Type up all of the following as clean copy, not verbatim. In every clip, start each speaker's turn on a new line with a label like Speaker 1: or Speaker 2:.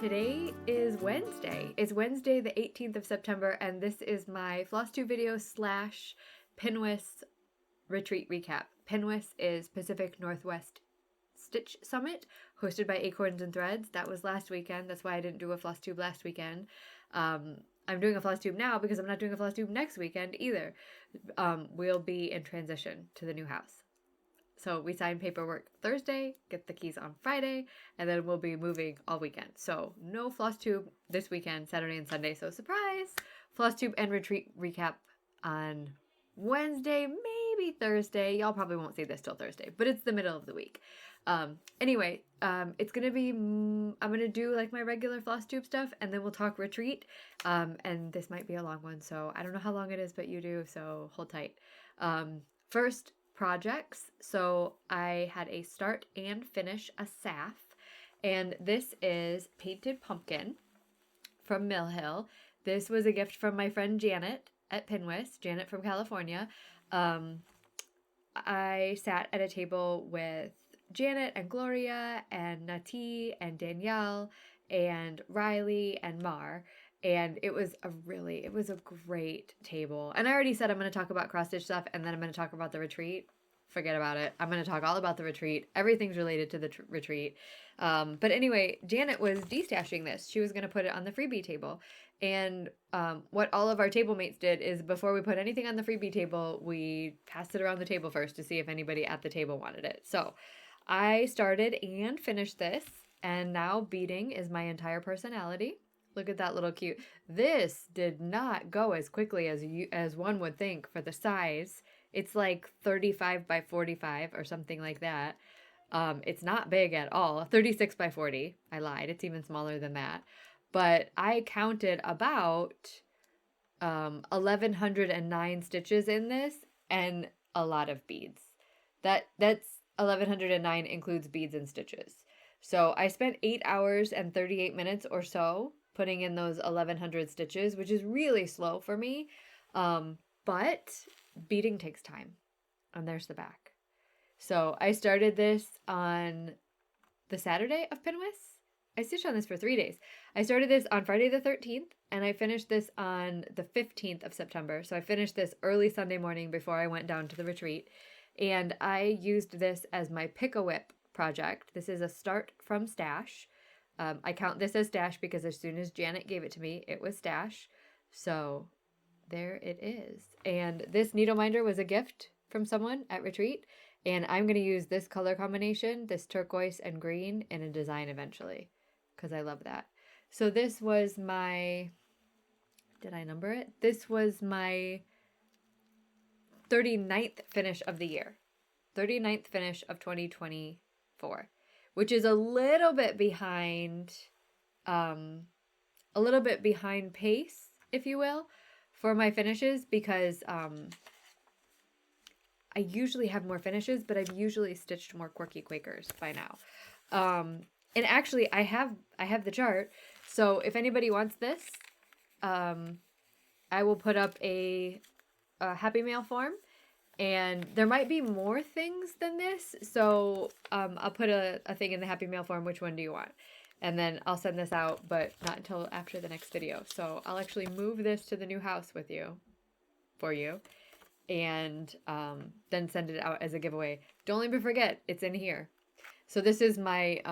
Speaker 1: Today is Wednesday. It's Wednesday, the 18th of September, and this is my Flosstube video / PNWSS retreat recap. PNWSS is Pacific Northwest Stitch Summit, hosted by Acorns and Threads. That was last weekend. That's why I didn't do a Flosstube last weekend. I'm doing a Flosstube now because I'm not doing a Flosstube next weekend either. We'll be in transition to the new house. So we sign paperwork Thursday, get the keys on Friday, and then we'll be moving all weekend. So no Flosstube this weekend, Saturday and Sunday. So surprise! Flosstube and retreat recap on Wednesday, maybe Thursday. Y'all probably won't see this till Thursday, but it's the middle of the week. Anyway, it's gonna be, I'm gonna do like my regular Flosstube stuff, and then we'll talk retreat. And this might be a long one, so I don't know how long it is, but you do, so hold tight. First, projects. So I had a start and finish a SAF, and this is Painted Pumpkin from Mill Hill. This was a gift from my friend Janet at PNWSS, Janet from California. I sat at a table with Janet and Gloria and Nati and Danielle and Riley and Mar, and it was a great table. And I already said I'm going to talk about cross-stitch stuff, and then I'm going to talk about the retreat. Forget about it. I'm going to talk all about the retreat. Everything's related to the retreat. But anyway, Janet was destashing this. She was going to put it on the freebie table. And what all of our table mates did is before we put anything on the freebie table, we passed it around the table first to see if anybody at the table wanted it. So I started and finished this, and now beading is my entire personality. Look at that little cute. This did not go as quickly as one would think for the size. It's like 35 by 45 or something like that. It's not big at all. 36 by 40. I lied. It's even smaller than that. But I counted about 1,109 stitches in this and a lot of beads. That's 1,109 includes beads and stitches. So I spent 8 hours and 38 minutes or so putting in those 1,100 stitches, which is really slow for me. But beading takes time. And there's the back. So I started this on the Saturday of PNWSS. I stitched on this for 3 days. I started this on Friday the 13th, and I finished this on the 15th of September. So I finished this early Sunday morning before I went down to the retreat. And I used this as my Pick-a-Whip project. This is a start from stash. I count this as stash because as soon as Janet gave it to me, it was stash. So there it is. And this needle minder was a gift from someone at retreat. And I'm going to use this color combination, this turquoise and green, in a design eventually because I love that. So this was my, did I number it? This was my 39th finish of the year. 39th finish of 2024. Which is a little bit behind pace, if you will, for my finishes because I usually have more finishes, but I've usually stitched more Quirky Quakers by now. And actually, I have the chart, so if anybody wants this, I will put up a Happy Mail form. And there might be more things than this, so I'll put a thing in the Happy Mail form, which one do you want? And then I'll send this out, but not until after the next video. So I'll actually move this to the new house for you, and then send it out as a giveaway. Don't ever forget, it's in here. So this is my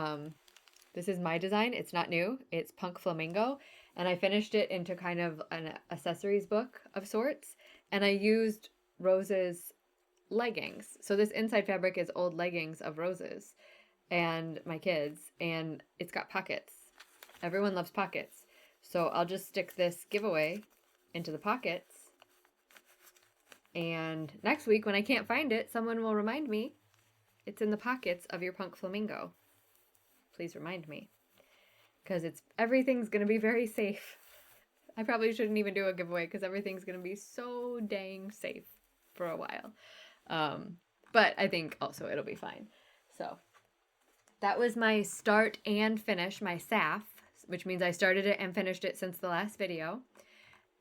Speaker 1: design. It's not new. It's Punk Flamingo, and I finished it into kind of an accessories book of sorts, and I used Rose's leggings. So this inside fabric is old leggings of Rose's and my kids, and it's got pockets. Everyone loves pockets. So I'll just stick this giveaway into the pockets. And next week when I can't find it, someone will remind me it's in the pockets of your Punk Flamingo. Please remind me. Because everything's going to be very safe. I probably shouldn't even do a giveaway because everything's going to be so dang safe for a while. But I think also it'll be fine. So that was my start and finish, my SAF, which means I started it and finished it since the last video.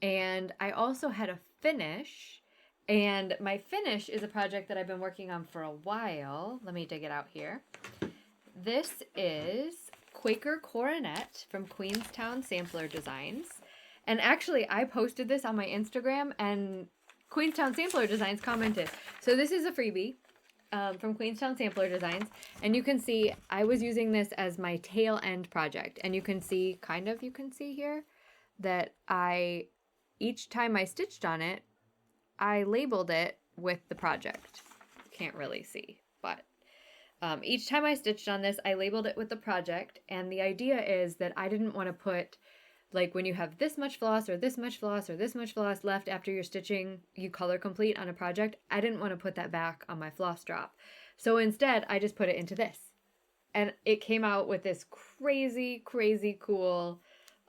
Speaker 1: And I also had a finish, and my finish is a project that I've been working on for a while. Let me dig it out here. This is Quaker Coronet from Queenstown Sampler Designs. And actually, I posted this on my Instagram, and Queenstown Sampler Designs commented. So this is a freebie from Queenstown Sampler Designs. And you can see I was using this as my tail end project. And you can see, you can see here, that each time I stitched on it, I labeled it with the project. Can't really see, but each time I stitched on this, I labeled it with the project. And the idea is that I didn't want to put, like, when you have this much floss or this much floss or this much floss left after you're stitching, you color complete on a project, I didn't want to put that back on my floss drop. So instead, I just put it into this. And it came out with this crazy, crazy cool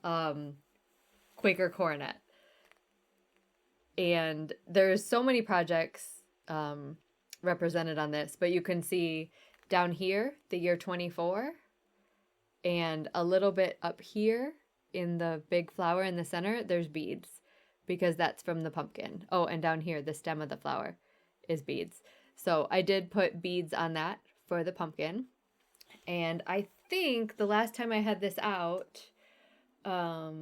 Speaker 1: Quaker Coronet. And there's so many projects represented on this, but you can see down here, the year 24, and a little bit up here in the big flower in the center, there's beads, because that's from the pumpkin. Oh, and down here, the stem of the flower is beads. So I did put beads on that for the pumpkin. And I think the last time I had this out, I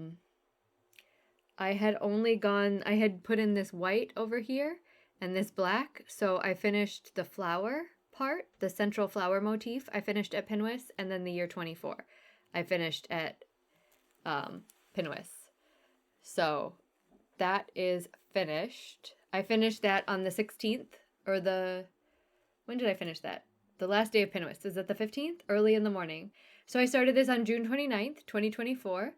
Speaker 1: had put in this white over here and this black. So I finished the flower part, the central flower motif, I finished at Pinwis, and then the year 24, I finished at Pinwis. So that is finished. I finished that on the 16th, or when did I finish that? The last day of Pinwis. Is it the 15th? Early in the morning. So I started this on June 29th, 2024.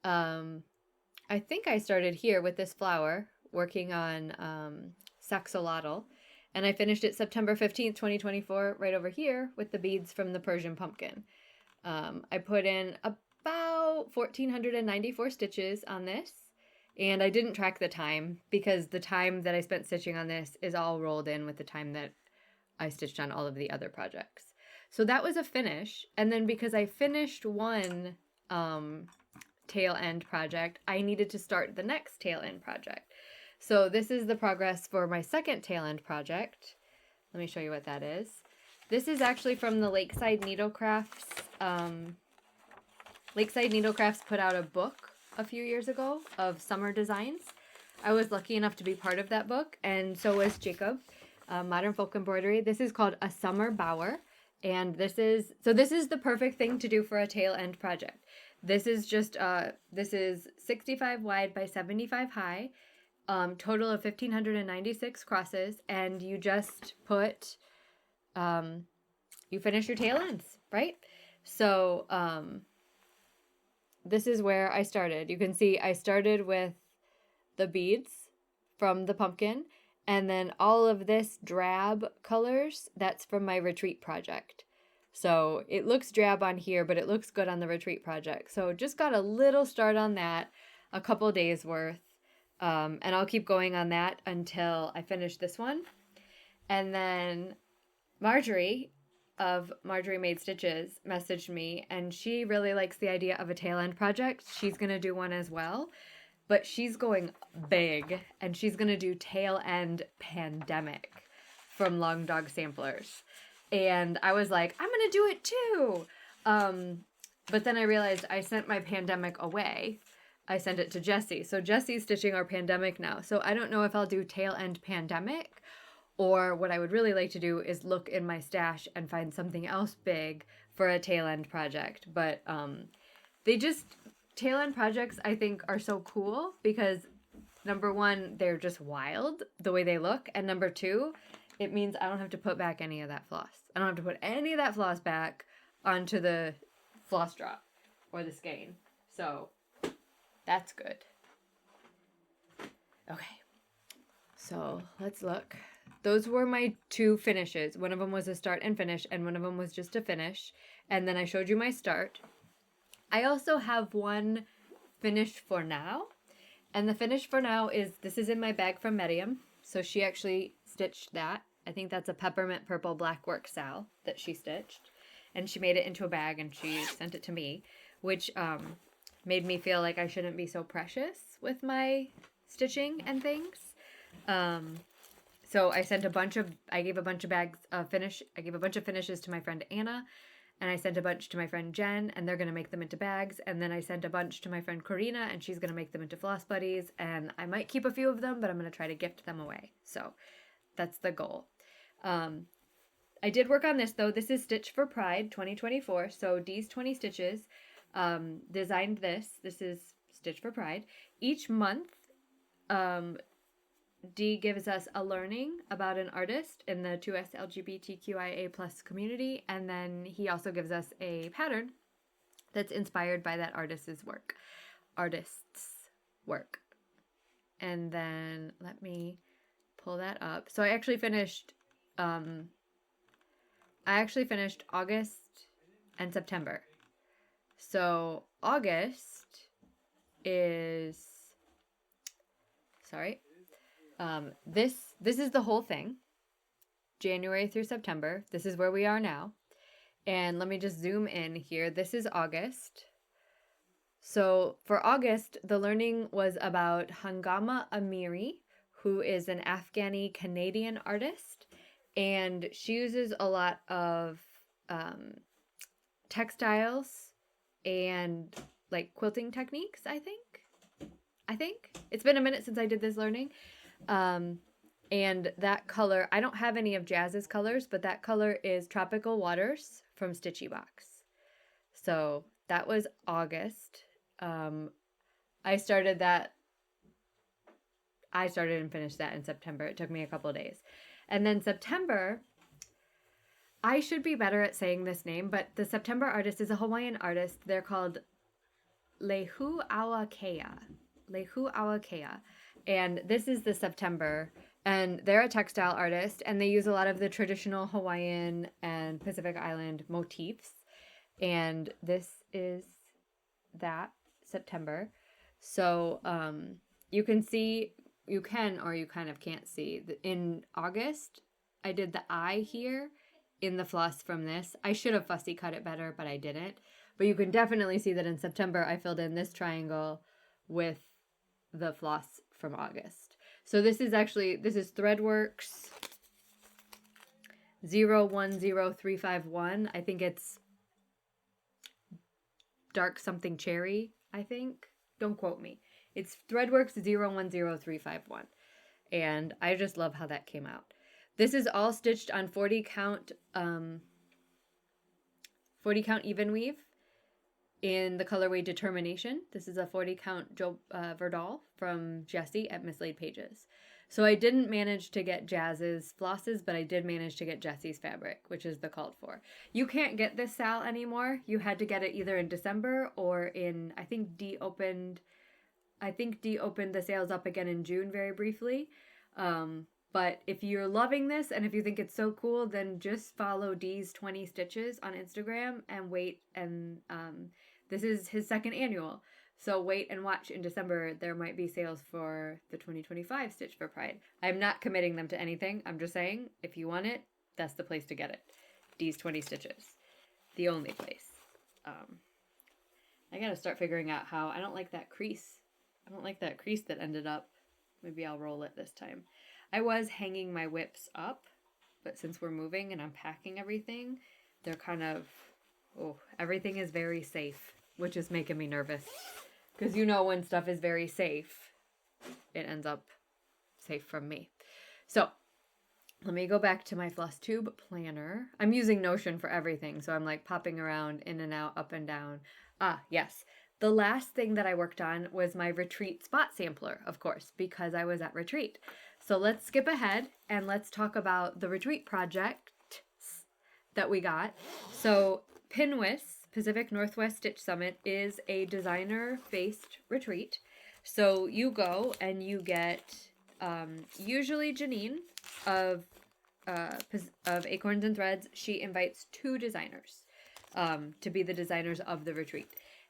Speaker 1: I think I started here with this flower, working on Saxolotl, and I finished it September 15th, 2024, right over here with the beads from the Persian pumpkin. I put in about 1,494 stitches on this, and I didn't track the time because the time that I spent stitching on this is all rolled in with the time that I stitched on all of the other projects. So that was a finish, and then because I finished one tail end project, I needed to start the next tail end project. So this is the progress for my second tail end project. Let me show you what that is. This is actually from the Lakeside Needlecrafts. Lakeside Needlecrafts put out a book a few years ago of summer designs. I was lucky enough to be part of that book, and so was Jacob. Modern Folk Embroidery. This is called A Summer Bower, and this is the perfect thing to do for a tail end project. This is just this is 65 wide by 75 high. Total of 1,596 crosses, and you just put, you finish your tail ends, right? So, this is where I started. You can see I started with the beads from the pumpkin, and then all of this drab colors, that's from my retreat project. So it looks drab on here, but it looks good on the retreat project. So just got a little start on that, a couple days worth. And I'll keep going on that until I finish this one. And then Marjorie of Marjorie Made Stitches messaged me, and she really likes the idea of a tail end project. She's going to do one as well, but she's going big, and she's going to do tail end pandemic from Long Dog Samplers. And I was like, I'm going to do it too. But then I realized I sent my pandemic away. I sent it to Jessie. So Jessie's stitching our pandemic now. So I don't know if I'll do tail end pandemic, or what I would really like to do is look in my stash and find something else big for a tail end project. But tail end projects I think are so cool because number one, they're just wild the way they look. And number two, it means I don't have to put back any of that floss. I don't have to put any of that floss back onto the floss drop or the skein. So that's good. Okay, so let's look. Those were my two finishes. One of them was a start and finish, and one of them was just a finish. And then I showed you my start. I also have one finished for now. And the finish for now is, this is in my bag from Medium. So she actually stitched that. I think that's a peppermint purple black work Sal that she stitched. And she made it into a bag and she sent it to me, which made me feel like I shouldn't be so precious with my stitching and things. So I gave a bunch of bags of finish. I gave a bunch of finishes to my friend Anna, and I sent a bunch to my friend Jen, and they're going to make them into bags. And then I sent a bunch to my friend Corina, and she's going to make them into floss buddies. And I might keep a few of them, but I'm going to try to gift them away. So that's the goal. I did work on this, though. This is Stitch for Pride 2024. So Dee's 20 Stitches designed this. This is Stitch for Pride. Each month, Dee gives us a learning about an artist in the 2S LGBTQIA plus community, and then he also gives us a pattern that's inspired by that artist's work. And then let me pull that up. So I actually finished August and September. So August is, sorry, this is the whole thing, January through September. This is where we are now. And let me just zoom in here. This is August. So for August, the learning was about Hangama Amiri, who is an Afghani Canadian artist. And she uses a lot of textiles and like quilting techniques, I think. It's been a minute since I did this learning. And that color, I don't have any of Jazz's colors, but that color is Tropical Waters from Stitchy Box. So that was August. I started and finished that in September. It took me a couple of days. And then September, I should be better at saying this name, but the September artist is a Hawaiian artist. They're called Lehu Awakea. And this is the September, and they're a textile artist, and they use a lot of the traditional Hawaiian and Pacific Island motifs. And this is that September. So you can see, you can, or you kind of can't see, in August, I did the eye here in the floss from this. I should have fussy cut it better, but I didn't. But you can definitely see that in September, I filled in this triangle with the floss from August. So this is Threadworks 010351. I think it's dark something cherry, I think. Don't quote me. It's Threadworks 010351. And I just love how that came out. This is all stitched on 40 count even weave in the colorway Determination. This is a 40 count Verdal from Jessie at Mislaid Pages. So I didn't manage to get Jazz's flosses, but I did manage to get Jessie's fabric, which is the called for. You can't get this Sal anymore. You had to get it either in December or in, I think Dee opened the sales up again in June very briefly. But if you're loving this and if you think it's so cool, then just follow Dee's 20 Stitches on Instagram and wait. And this is his second annual. So wait and watch in December. There might be sales for the 2025 Stitch for Pride. I'm not committing them to anything. I'm just saying, if you want it, that's the place to get it. Dee's 20 Stitches. The only place. I gotta start figuring out how. I don't like that crease. I don't like that crease that ended up. Maybe I'll roll it this time. I was hanging my whips up, but since we're moving and I'm packing everything, they're kind of, everything is very safe, which is making me nervous. Because you know when stuff is very safe, it ends up safe from me. So let me go back to my Flosstube planner. I'm using Notion for everything, so I'm like popping around in and out, up and down. Yes. The last thing that I worked on was my retreat spot sampler, of course, because I was at retreat. So let's skip ahead and let's talk about the retreat projects that we got. So PNWSS, Pacific Northwest Stitch Summit, is a designer-based retreat. So you go and you get usually Janine of Acorns and Threads. She invites 2 designers to be the designers of the retreat.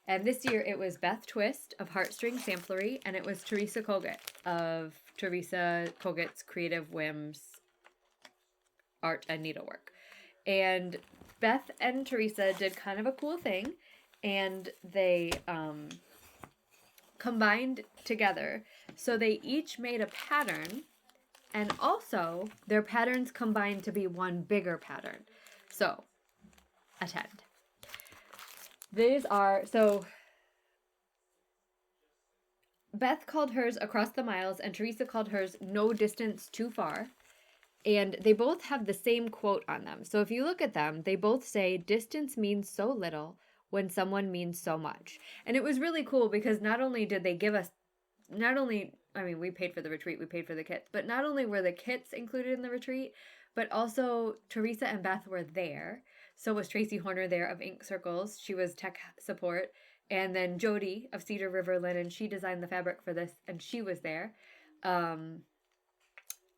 Speaker 1: And this year it was Beth Twist of Heartstring Samplery, and it was Teresa Kogut of Teresa Kogut's Creative Whims Art and Needlework. And Beth and Teresa did kind of a cool thing, and they combined together. So they each made a pattern, and also their patterns combined to be one bigger pattern. So attend. These are, so Beth called hers Across the Miles, and Teresa called hers No Distance Too Far. And they both have the same quote on them. So if you look at them, they both say, distance means so little when someone means so much. And it was really cool because not only did they give us, I mean, we paid for the retreat, we paid for the kits, but not only were the kits included in the retreat, but also Teresa and Beth were there. So was Tracy Horner there of Ink Circles. She was tech support. And then Jody of Cedar River Linen, she designed the fabric for this, and she was there.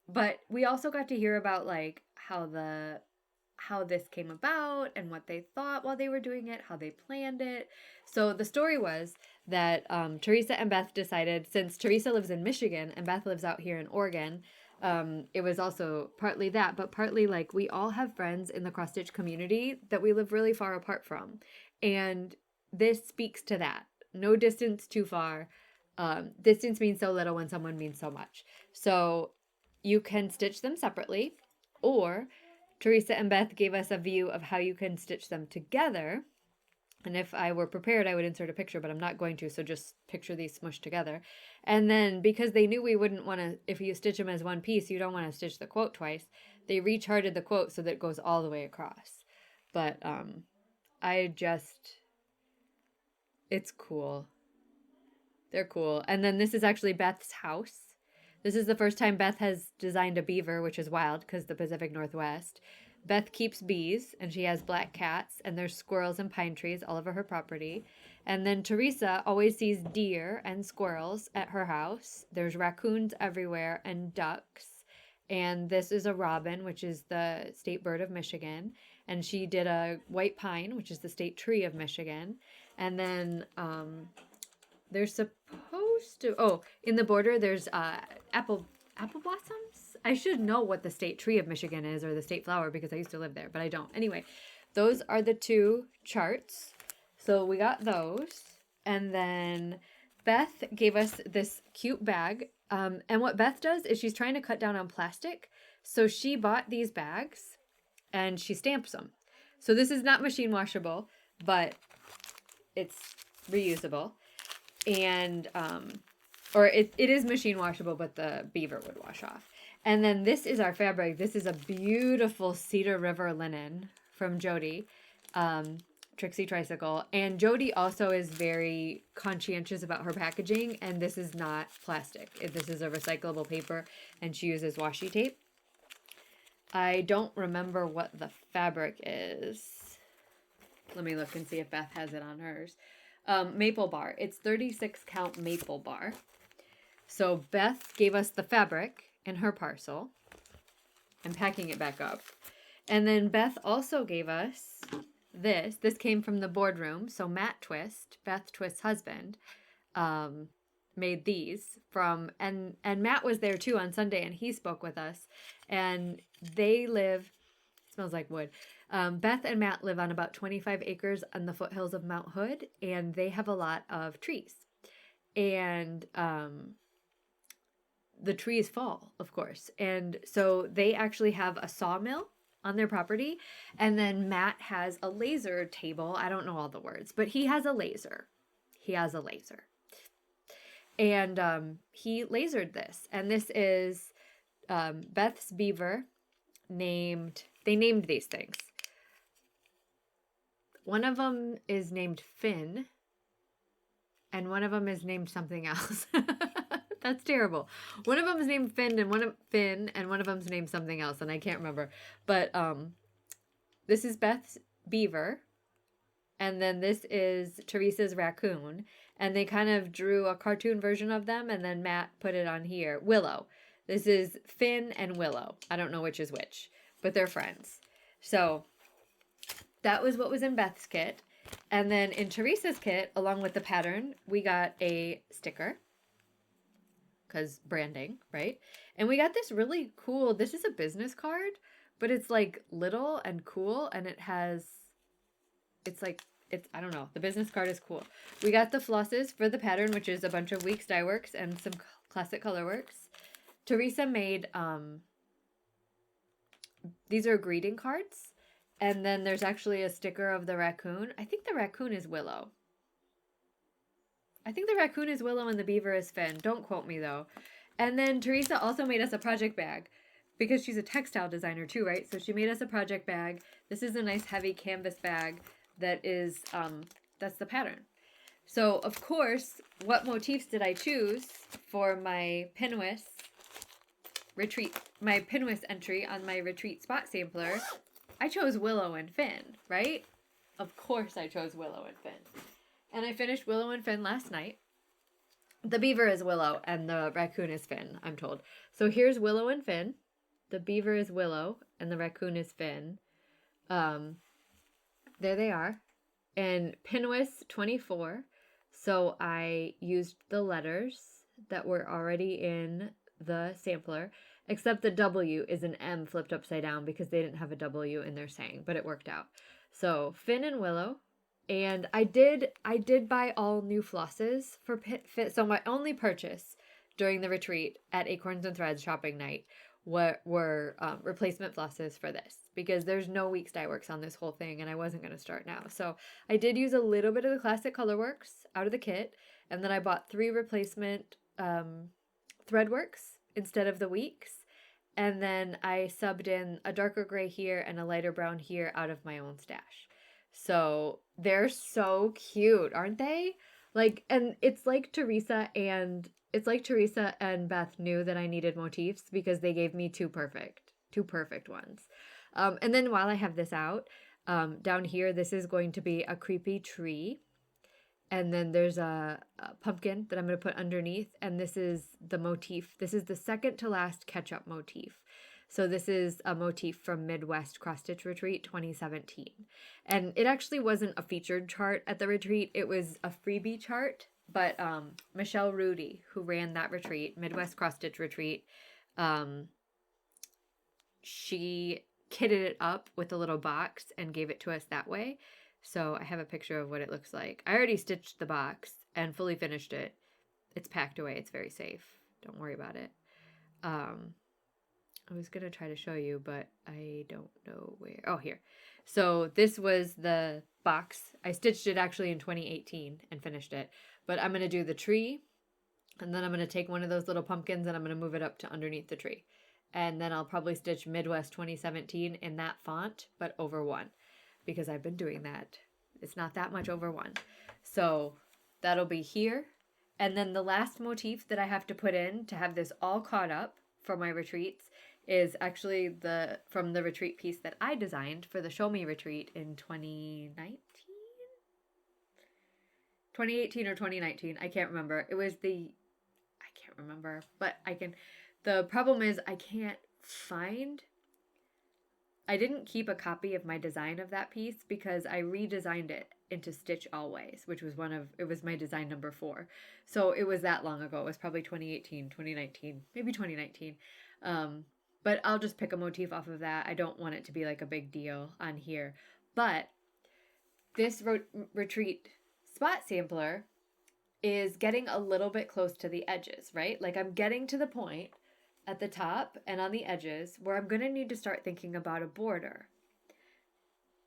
Speaker 1: But we also got to hear about like how this came about and what they thought while they were doing it, how they planned it. So the story was that Teresa and Beth decided, since Teresa lives in Michigan and Beth lives out here in Oregon, it was also partly that, but partly like we all have friends in the cross stitch community that we live really far apart from. And this speaks to that. No distance too far. Distance means so little when someone means so much. So you can stitch them separately, or Teresa and Beth gave us a view of how you can stitch them together. And if I were prepared, I would insert a picture, but I'm not going to, so just picture these smushed together. And then, because they knew we wouldn't want to, if you stitch them as one piece, you don't want to stitch the quote twice, they recharted the quote so that it goes all the way across. But it's cool. They're cool. And then this is actually Beth's house. This is the first time Beth has designed a beaver, which is wild because the Pacific Northwest. Beth keeps bees, and she has black cats, and there's squirrels and pine trees all over her property. And then Teresa always sees deer and squirrels at her house. There's raccoons everywhere and ducks. And this is a robin, which is the state bird of Michigan. And she did a white pine, which is the state tree of Michigan. And then there's supposed to, in the border, there's apple blossoms. I should know what the state tree of Michigan is, or the state flower, because I used to live there, but I don't. Anyway, those are the two charts. So we got those. And then Beth gave us this cute bag. And what Beth does is she's trying to cut down on plastic. So she bought these bags and she stamps them. So this is not machine washable, but it's reusable. And, or it is machine washable, but the beaver would wash off. And then this is our fabric. This is a beautiful Cedar River linen from Jody, Trixie Tricycle. And Jody also is very conscientious about her packaging, and this is not plastic. This is a recyclable paper, and she uses washi tape. I don't remember what the fabric is. Let me look and see if Beth has it on hers. Maple bar. It's 36 count maple bar. So Beth gave us the fabric in her parcel. I'm packing it back up. And then Beth also gave us this. This came from the boardroom. So Matt Twist, Beth Twist's husband, made these from, and Matt was there too on Sunday, and he spoke with us. And they live, it smells like wood. Beth and Matt live on about 25 acres on the foothills of Mount Hood, and they have a lot of trees. And the trees fall, of course. And so they actually have a sawmill on their property. And then Matt has a laser table. I don't know all the words, but he has a laser. And he lasered this. And this is Beth's beaver they named these things. One of them is named Finn, and one of them is named something else. That's terrible. One of them is named Finn, and one of them's named something else, and I can't remember. But this is Beth's beaver, and then this is Teresa's raccoon, and they kind of drew a cartoon version of them, and then Matt put it on here. Willow. This is Finn and Willow. I don't know which is which, but they're friends. So that was what was in Beth's kit. And then in Teresa's kit, along with the pattern, we got a sticker, because branding, right? And we got this really cool, this is a business card, but it's like little and cool, and I don't know, the business card is cool. We got the flosses for the pattern, which is a bunch of Weeks Dye Works and some Classic Color Works. Teresa made, these are greeting cards, And then there's actually a sticker of the raccoon. I think the raccoon is Willow. I think the raccoon is Willow and the beaver is Finn. Don't quote me though. And then Teresa also made us a project bag because she's a textile designer too, right? So she made us a project bag. This is a nice heavy canvas bag that is, that's the pattern. So of course, what motifs did I choose for my Pinwis retreat, my Pinwis entry on my retreat spot sampler? I chose Willow and Finn, right? Of course I chose Willow and Finn. And I finished Willow and Finn last night. The beaver is Willow and the raccoon is Finn, I'm told. So here's Willow and Finn. The beaver is Willow and the raccoon is Finn. There they are. And Pinwis 24. So I used the letters that were already in the sampler, except the W is an M flipped upside down because they didn't have a W in their saying, but it worked out. So Finn and Willow. And I did buy all new flosses for fit. So my only purchase during the retreat at Acorns and Threads shopping night were replacement flosses for this, because there's no Weeks Dye Works on this whole thing and I wasn't going to start now. So I did use a little bit of the Classic Colorworks out of the kit, and then I bought 3 replacement Threadworks instead of the Weeks, and then I subbed in a darker gray here and a lighter brown here out of my own stash. So they're so cute, aren't they? Like, and it's like Teresa and Beth knew that I needed motifs because they gave me two perfect ones. And then while I have this out, down here, this is going to be a creepy tree. And then there's a pumpkin that I'm going to put underneath. And this is the motif. This is the second to last ketchup motif. So this is a motif from Midwest Cross Stitch Retreat 2017. And it actually wasn't a featured chart at the retreat. It was a freebie chart. But Michelle Rudy, who ran that retreat, Midwest Cross Stitch Retreat, she kitted it up with a little box and gave it to us that way. So I have a picture of what it looks like. I already stitched the box and fully finished it. It's packed away. It's very safe. Don't worry about it. I was going to try to show you, but I don't know where. Oh, here. So this was the box. I stitched it actually in 2018 and finished it. But I'm going to do the tree, and then I'm going to take one of those little pumpkins and I'm going to move it up to underneath the tree. And then I'll probably stitch Midwest 2017 in that font, but over 1, because I've been doing that. It's not that much over 1. So that'll be here. And then the last motif that I have to put in to have this all caught up for my retreats is actually from the retreat piece that I designed for the Show Me retreat in 2019? 2018 or 2019. I can't remember. I can't remember, but the problem is I didn't keep a copy of my design of that piece because I redesigned it into Stitch Always, which was it was my design number 4. So it was that long ago. It was probably 2018, 2019, maybe 2019. But I'll just pick a motif off of that. I don't want it to be like a big deal on here. But this retreat spot sampler is getting a little bit close to the edges, right? Like I'm getting to the point at the top and on the edges where I'm going to need to start thinking about a border.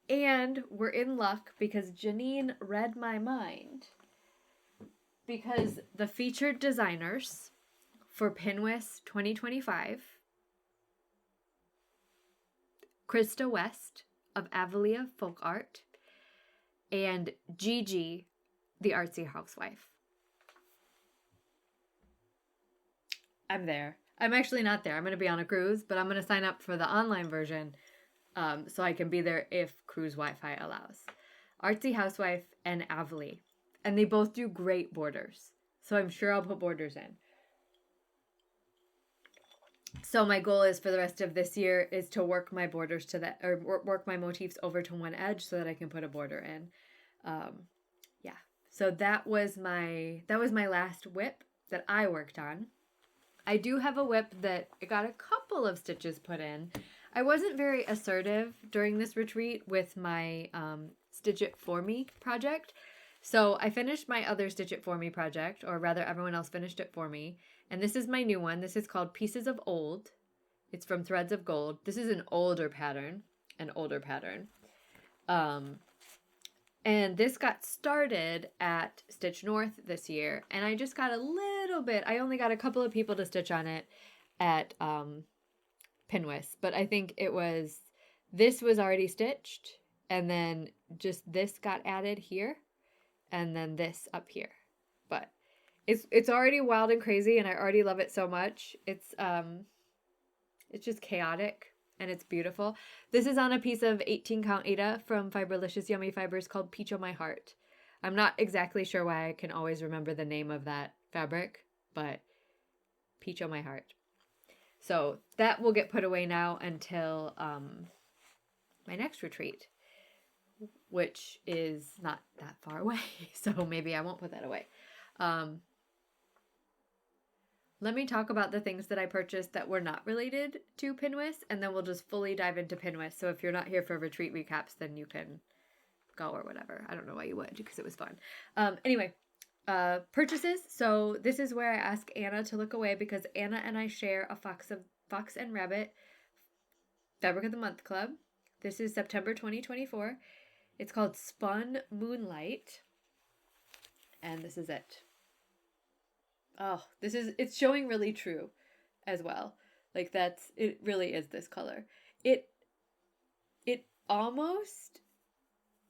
Speaker 1: And we're in luck because Janine read my mind. Because the featured designers for Pinwis 2025, Krista West of Avalia Folk Art, and Gigi, the artsy housewife. I'm there. I'm actually not there. I'm going to be on a cruise, but I'm going to sign up for the online version so I can be there if cruise Wi-Fi allows. Artsy housewife and Avali. And they both do great borders. So I'm sure I'll put borders in. So my goal is for the rest of this year is to work my borders to that, or work my motifs over to one edge so that I can put a border in. Yeah. So that was my last whip that I worked on. I do have a whip that I got a couple of stitches put in. I wasn't very assertive during this retreat with my Stitch It For Me project. So I finished my other Stitch It For Me project, or rather everyone else finished it for me. And this is my new one. This is called Pieces of Old. It's from Threads of Gold. This is an older pattern. And this got started at Stitch North this year, and I just got a little bit. I only got a couple of people to stitch on it at PNWSS, but I think this was already stitched, and then just this got added here, and then this up here. But it's already wild and crazy, and I already love it so much. It's just chaotic. And it's beautiful. This is on a piece of 18 count Aida from Fiberlicious Yummy Fibers called Peach on My Heart. I'm not exactly sure why I can always remember the name of that fabric, but Peach on My Heart. So that will get put away now until my next retreat, which is not that far away. So maybe I won't put that away. Let me talk about the things that I purchased that were not related to PNWSS, and then we'll just fully dive into PNWSS. So if you're not here for retreat recaps, then you can go or whatever. I don't know why you would, because it was fun. Anyway, purchases. So this is where I ask Anna to look away, because Anna and I share a Fox and Rabbit Fabric of the Month Club. This is September 2024. It's called Spun Moonlight, and this is it. Oh, it's showing really true as well. Like it really is this color. It almost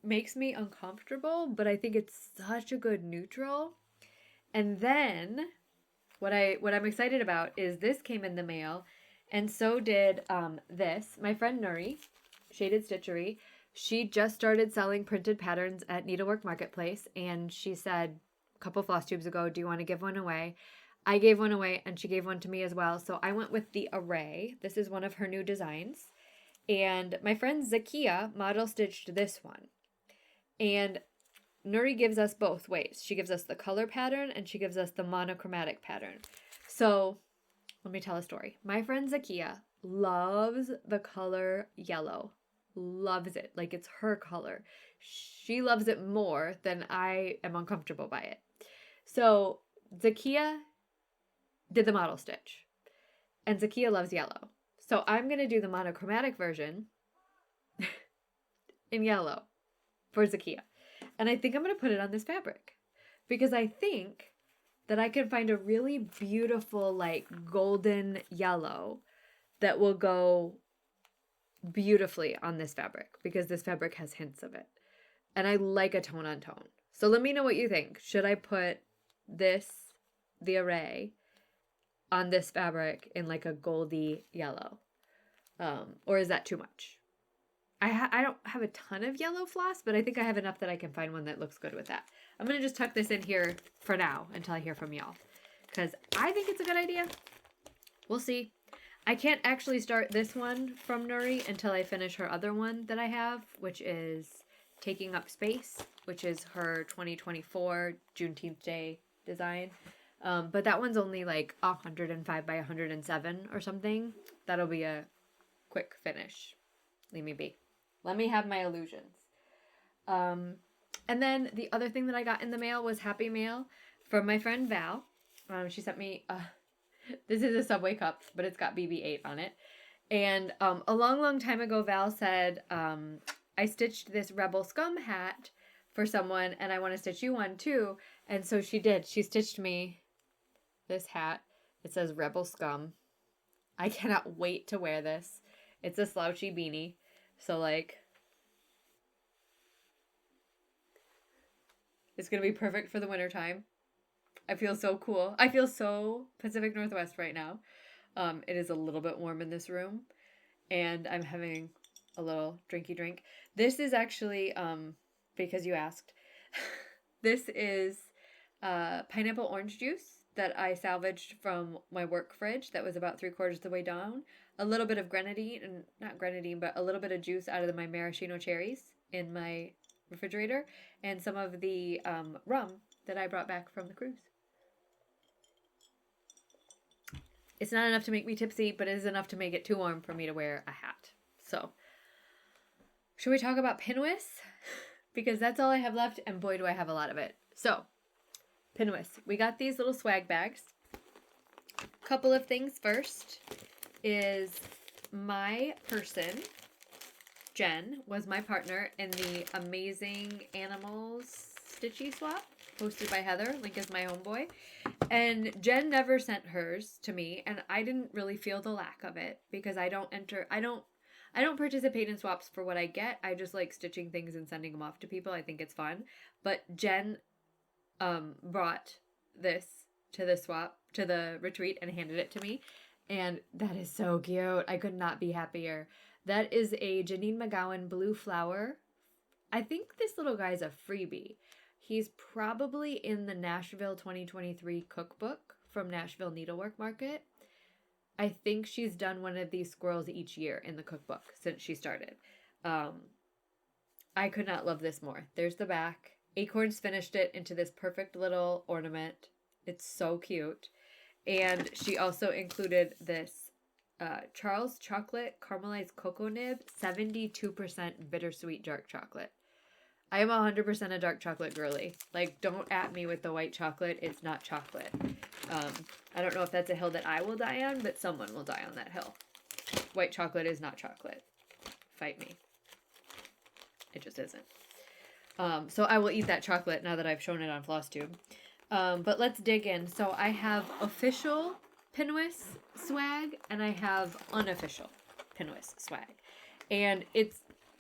Speaker 1: makes me uncomfortable, but I think it's such a good neutral. And then what I'm excited about is this came in the mail, and so did this. My friend Nuri, Shaded Stitchery, she just started selling printed patterns at Needlework Marketplace, and she said a couple Flosstubes ago, do you want to give one away? I gave one away, and she gave one to me as well. So I went with the Array. This is one of her new designs. And my friend Zakia model stitched this one. And Nuri gives us both ways. She gives us the color pattern, and she gives us the monochromatic pattern. So let me tell a story. My friend Zakia loves the color yellow. Loves it. Like it's her color. She loves it more than I am uncomfortable by it. So Zakia did the model stitch, and Zakia loves yellow. So I'm going to do the monochromatic version in yellow for Zakia. And I think I'm going to put it on this fabric, because I think that I can find a really beautiful, like golden yellow that will go beautifully on this fabric, because this fabric has hints of it. And I like a tone on tone. So let me know what you think. Should I put the Array, on this fabric in like a goldy yellow? Or is that too much? I don't have a ton of yellow floss, but I think I have enough that I can find one that looks good with that. I'm going to just tuck this in here for now until I hear from y'all, because I think it's a good idea. We'll see. I can't actually start this one from Nuri until I finish her other one that I have, which is Taking Up Space, which is her 2024 Juneteenth Day design. But that one's only like 105 by 107 or something. That'll be a quick finish. Leave me be. Let me have my illusions. And then the other thing that I got in the mail was Happy Mail from my friend Val. She sent me, this is a Subway cup, but it's got BB-8 on it. And a long time ago, Val said, I stitched this Rebel Scum hat for someone, and I want to stitch you one too. And so she did. She stitched me this hat. It says Rebel Scum. I cannot wait to wear this. It's a slouchy beanie. So like, it's going to be perfect for the wintertime. I feel so cool. I feel so Pacific Northwest right now. It is a little bit warm in this room, and I'm having a little drinky drink. This is actually, because you asked, this is pineapple orange juice that I salvaged from my work fridge that was about 3/4 of the way down. A little bit of grenadine, and not grenadine, but a little bit of juice out of my maraschino cherries in my refrigerator, and some of the rum that I brought back from the cruise. It's not enough to make me tipsy, but it is enough to make it too warm for me to wear a hat. So, should we talk about PNWSS? Because that's all I have left, and boy, do I have a lot of it. So, PNWSS. We got these little swag bags. Couple of things first is my person Jen was my partner in the Amazing Animals Stitchy swap hosted by Heather. Link is my homeboy. And Jen never sent hers to me, and I didn't really feel the lack of it because I don't participate in swaps for what I get. I just like stitching things and sending them off to people. I think it's fun. But Jen brought this to the retreat and handed it to me. And that is so cute. I could not be happier. That is a Janine McGowan blue flower. I think this little guy's a freebie. He's probably in the Nashville 2023 cookbook from Nashville Needlework Market. I think she's done one of these squirrels each year in the cookbook since she started. I could not love this more. There's the back. Acorns finished it into this perfect little ornament. It's so cute. And she also included this Charles Chocolate Caramelized Cocoa Nib, 72% bittersweet dark chocolate. I am 100% a dark chocolate girly. Like, don't at me with the white chocolate. It's not chocolate. I don't know if that's a hill that I will die on, but someone will die on that hill. White chocolate is not chocolate. Fight me. It just isn't. So I will eat that chocolate now that I've shown it on Flosstube. But let's dig in. So I have official Pinwis swag and I have unofficial Pinwis swag. And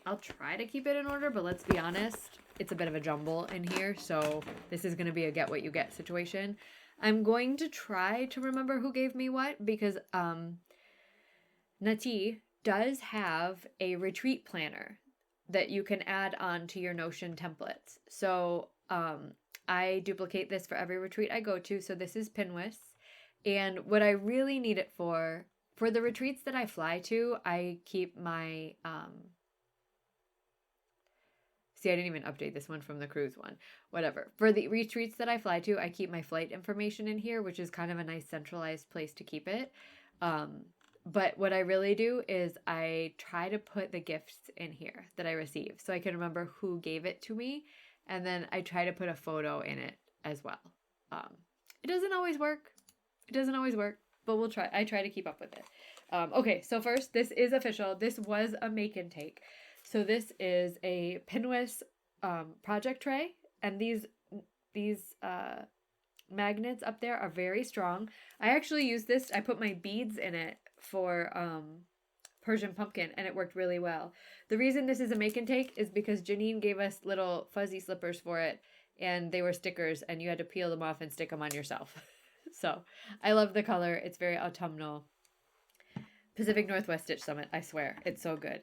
Speaker 1: I'll try to keep it in order, but let's be honest, it's a bit of a jumble in here. So this is going to be a get what you get situation. I'm going to try to remember who gave me what because Nati does have a retreat planner that you can add on to your Notion templates. So I duplicate this for every retreat I go to. So this is Pinwis. And what I really need it for the retreats that I fly to, I keep my... See, I didn't even update this one from the cruise one. Whatever. For the retreats that I fly to, I keep my flight information in here, which is kind of a nice centralized place to keep it. But what I really do is I try to put the gifts in here that I receive so I can remember who gave it to me. And then I try to put a photo in it as well. It doesn't always work. But we'll try. I try to keep up with it. Okay, so first, this is official. This was a make and take. So this is a Pinwis project tray, and these magnets up there are very strong. I actually used this. I put my beads in it for Persian pumpkin, and it worked really well. The reason this is a make and take is because Janine gave us little fuzzy slippers for it, and they were stickers, and you had to peel them off and stick them on yourself. So I love the color. It's very autumnal. Pacific Northwest Stitch Summit, I swear. It's so good.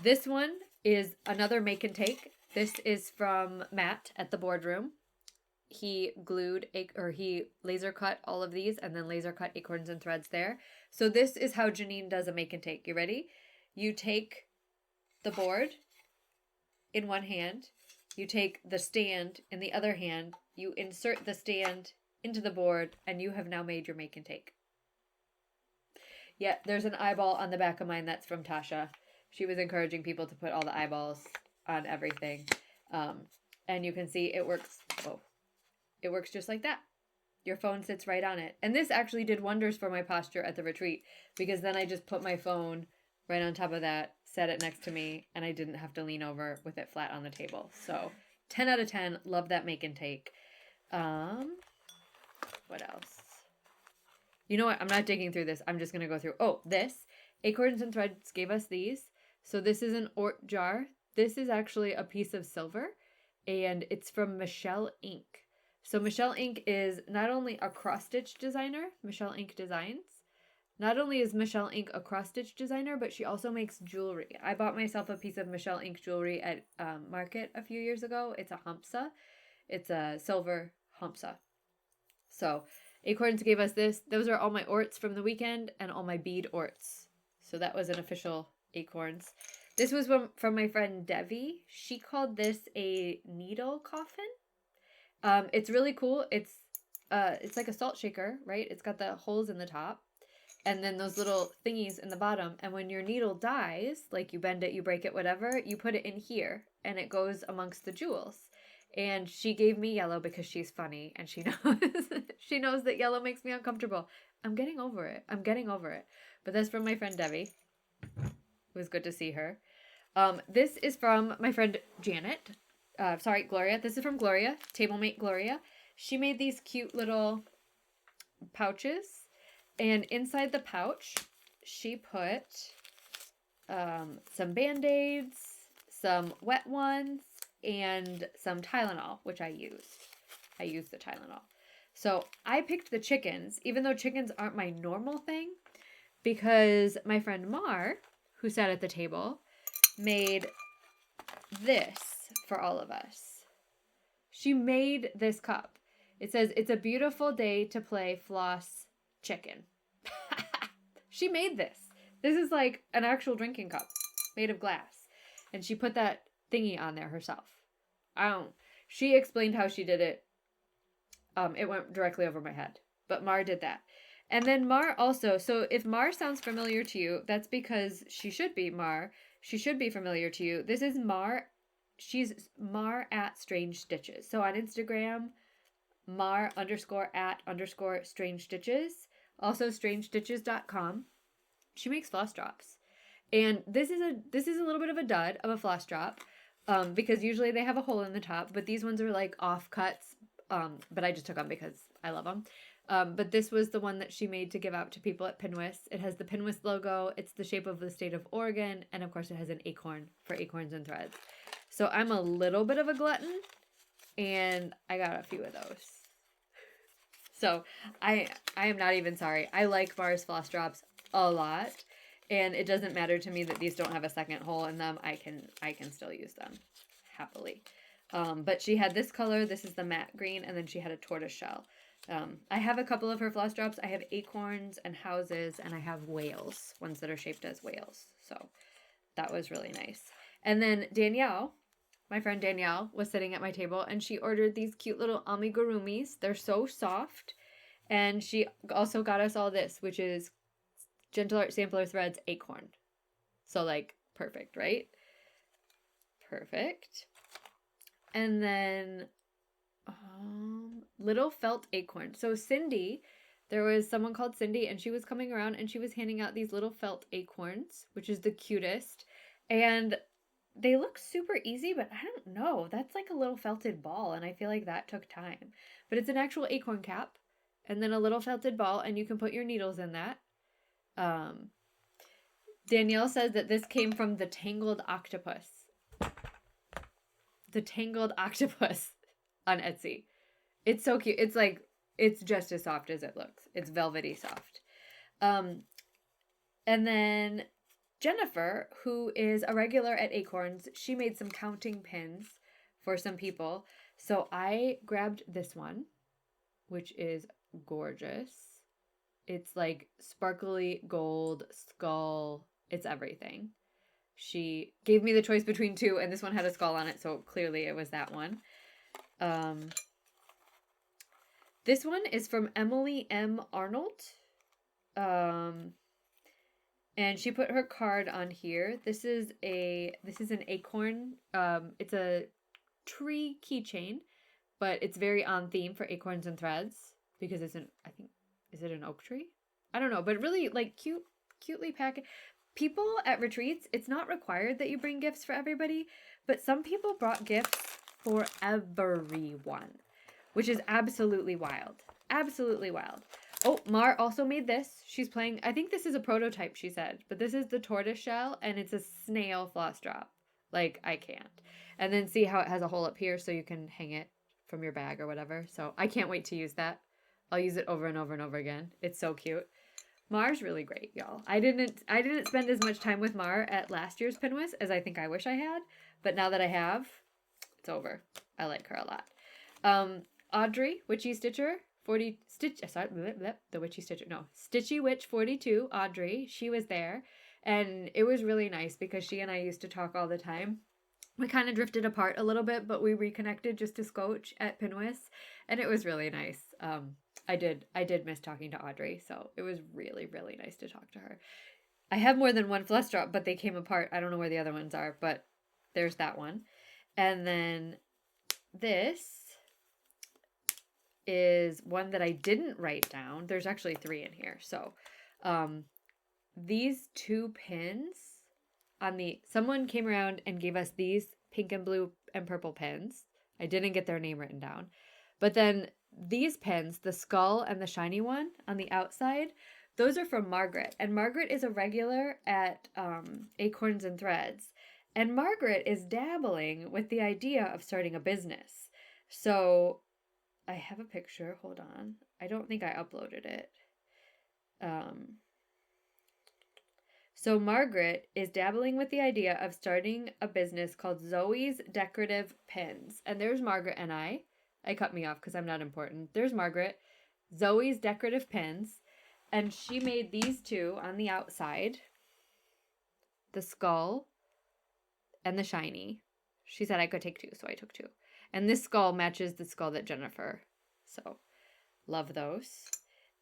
Speaker 1: This one is another make and take. This is from Matt at the boardroom. He he laser cut all of these and then laser cut acorns and threads there. So this is how Janine does a make and take. You ready? You take the board in one hand. You take the stand in the other hand. You insert the stand into the board and you have now made your make and take. Yeah, there's an eyeball on the back of mine. That's from Tasha. She was encouraging people to put all the eyeballs on everything. And you can see it works. Oh, it works just like that. Your phone sits right on it. And this actually did wonders for my posture at the retreat because then I just put my phone right on top of that, set it next to me, and I didn't have to lean over with it flat on the table. So 10 out of 10. Love that make and take. What else? You know what? I'm not digging through this. I'm just going to go through. Oh, this. Acorns and Threads gave us these. So this is an Ort jar. This is actually a piece of silver, and it's from Michelle Inc. So Michelle Inc. is not only a cross-stitch designer, Michelle Inc. Designs. Not only is Michelle Inc. a cross-stitch designer, but she also makes jewelry. I bought myself a piece of Michelle Inc. jewelry at Market a few years ago. It's a Hampsa. It's a silver Hampsa. So Acorns gave us this. Those are all my orts from the weekend and all my bead orts. So that was an official Acorns. This was from my friend Devi. She called this a needle coffin. It's really cool. It's like a salt shaker, right? It's got the holes in the top and then those little thingies in the bottom. And when your needle dies, like you bend it, you break it, whatever, you put it in here and it goes amongst the jewels. And she gave me yellow because she's funny and she knows that yellow makes me uncomfortable. I'm getting over it. But that's from my friend Debbie. It was good to see her. This is from my friend Janet. Gloria. This is from Gloria, tablemate Gloria. She made these cute little pouches, and inside the pouch, she put some Band-Aids, some wet ones, and some Tylenol, which I used. I used the Tylenol. So I picked the chickens, even though chickens aren't my normal thing, because my friend Mar, who sat at the table, made this for all of us. She made this cup. It says, "It's a beautiful day to play floss chicken." She made this. This is like an actual drinking cup made of glass. And she put that thingy on there herself. She explained how she did it. It went directly over my head. But Mar did that. And then Mar also, so if Mar sounds familiar to you, that's because she should be Mar. She should be familiar to you. This is Mar. She's Mar at Strange Stitches. So on Instagram, Mar_@_Strange Stitches. Also strangestitches.com. She makes floss drops. And this is a little bit of a dud of a floss drop. Because usually they have a hole in the top, but these ones are like offcuts. But I just took them because I love them. But this was the one that she made to give out to people at PNWSS. It has the PNWSS logo. It's the shape of the state of Oregon. And of course it has an acorn for Acorns and Threads. So I'm a little bit of a glutton. And I got a few of those. So I am not even sorry. I like Mar's floss drops a lot. And it doesn't matter to me that these don't have a second hole in them. I can still use them happily. But she had this color. This is the matte green. And then she had a tortoise shell. I have a couple of her floss drops. I have acorns and houses, and I have whales, ones that are shaped as whales. So that was really nice. And then Danielle, my friend Danielle, was sitting at my table, and she ordered these cute little amigurumis. They're so soft. And she also got us all this, which is Gentle Art Sampler Threads Acorn. So, like, perfect, right? Perfect. And then little felt acorn. So Cindy, there was someone called Cindy, and she was coming around and she was handing out these little felt acorns, which is the cutest. And they look super easy, but I don't know. That's like a little felted ball, and I feel like that took time. But it's an actual acorn cap, and then a little felted ball, and you can put your needles in that. Danielle says that this came from the Tangled Octopus. The Tangled Octopus on Etsy. It's so cute. It's like, it's just as soft as it looks. It's velvety soft. And then Jennifer, who is a regular at Acorns, she made some counting pins for some people. So I grabbed this one, which is gorgeous. It's like sparkly gold skull. It's everything. She gave me the choice between two, and this one had a skull on it, so clearly it was that one. This one is from Emily M. Arnold. And she put her card on here. This is an acorn. It's a tree keychain, but it's very on theme for Acorns and Threads because is it an oak tree? I don't know, but really like cutely packaged. People at retreats, it's not required that you bring gifts for everybody, but some people brought gifts for everyone, which is absolutely wild. Absolutely wild. Oh, Mar also made this. She's playing, I think this is a prototype, she said, but this is the tortoise shell, and it's a snail floss drop. Like, I can't. And then see how it has a hole up here so you can hang it from your bag or whatever. So I can't wait to use that. I'll use it over and over and over again. It's so cute. Mar's really great, y'all. I didn't spend as much time with Mar at last year's PNWSS as I think I wish I had, but now that I have, it's over. I like her a lot. Audrey, Witchy Stitcher, Stitchy Witch 42, Audrey, she was there, and it was really nice because she and I used to talk all the time. We kind of drifted apart a little bit, but we reconnected just to scotch at PNWSS, and it was really nice. I did miss talking to Audrey, so it was really, really nice to talk to her. I have more than one floss drop, but they came apart. I don't know where the other ones are, but there's that one. And then this is one that I didn't write down. There's actually 3 in here. So these 2 pins someone came around and gave us these pink and blue and purple pins. I didn't get their name written down. But then these pins, the skull and the shiny one on the outside, those are from Margaret. And Margaret is a regular at Acorns and Threads. And Margaret is dabbling with the idea of starting a business. So I have a picture. Hold on. I don't think I uploaded it. So Margaret is dabbling with the idea of starting a business called Zoe's Decorative Pins. And there's Margaret and I cut me off because I'm not important. There's Margaret, Zoe's Decorative Pins. And she made these two on the outside. The skull and the shiny. She said I could take two, so I took two. And this skull matches the skull that Jennifer. So, love those.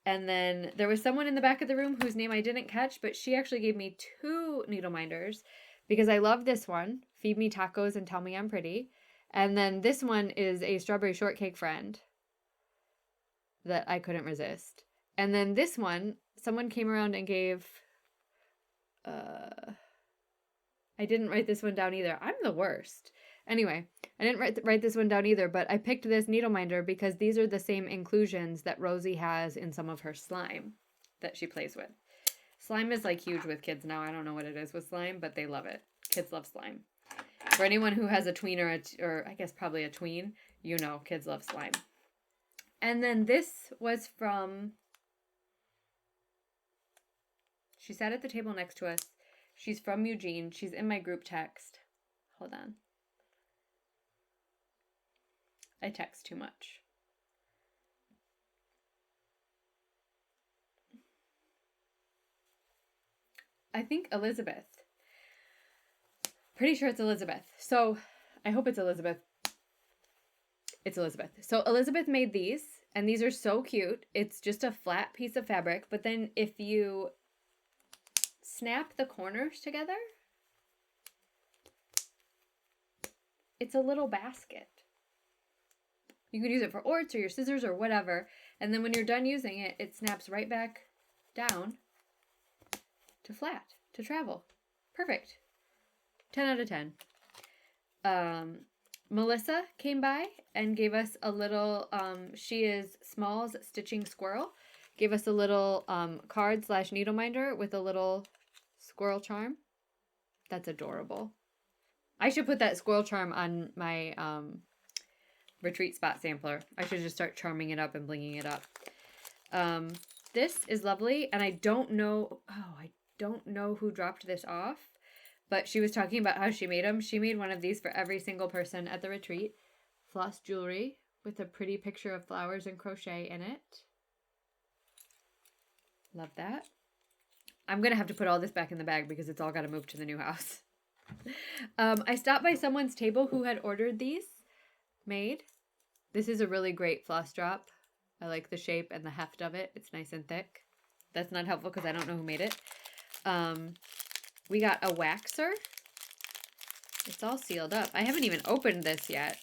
Speaker 1: And then there was someone in the back of the room whose name I didn't catch, but she actually gave me 2 needle minders because I love this one, Feed Me Tacos and Tell Me I'm Pretty. And then this one is a strawberry shortcake friend that I couldn't resist. And then this one, someone came around and gave, I didn't write this one down either. I'm the worst. Anyway, I didn't write this one down either, but I picked this needle minder because these are the same inclusions that Rosie has in some of her slime that she plays with. Slime is like huge with kids now. I don't know what it is with slime, but they love it. Kids love slime. For anyone who has a tween or I guess probably a tween, you know kids love slime. And then this was from, she sat at the table next to us. She's from Eugene. She's in my group text. Hold on. I text too much. I think Elizabeth. Pretty sure it's Elizabeth. So I hope it's Elizabeth. It's Elizabeth. So Elizabeth made these, and these are so cute. It's just a flat piece of fabric, but then if you snap the corners together, it's a little basket. You can use it for orts or your scissors or whatever. And then when you're done using it, it snaps right back down to flat, to travel. Perfect. 10 out of 10. Melissa came by and gave us a little, she is Small's Stitching Squirrel. Gave us a little card / needle minder with a little squirrel charm. That's adorable. I should put that squirrel charm on my retreat spot sampler. I should just start charming it up and blinging it up. This is lovely, and I don't know who dropped this off, but she was talking about how she made them. She made one of these for every single person at the retreat. Floss jewelry with a pretty picture of flowers and crochet in it. Love that. I'm going to have to put all this back in the bag because it's all got to move to the new house. I stopped by someone's table who had ordered these made. This is a really great floss drop. I like the shape and the heft of it. It's nice and thick. That's not helpful because I don't know who made it. We got a waxer. It's all sealed up. I haven't even opened this yet.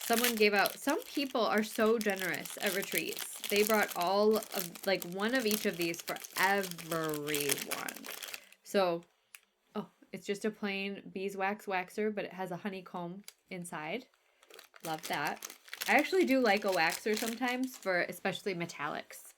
Speaker 1: Someone gave out, some people are so generous at retreats. They brought all of, like one of each of these for everyone. So, oh, it's just a plain beeswax waxer, but it has a honeycomb inside. Love that. I actually do like a waxer sometimes for especially metallics.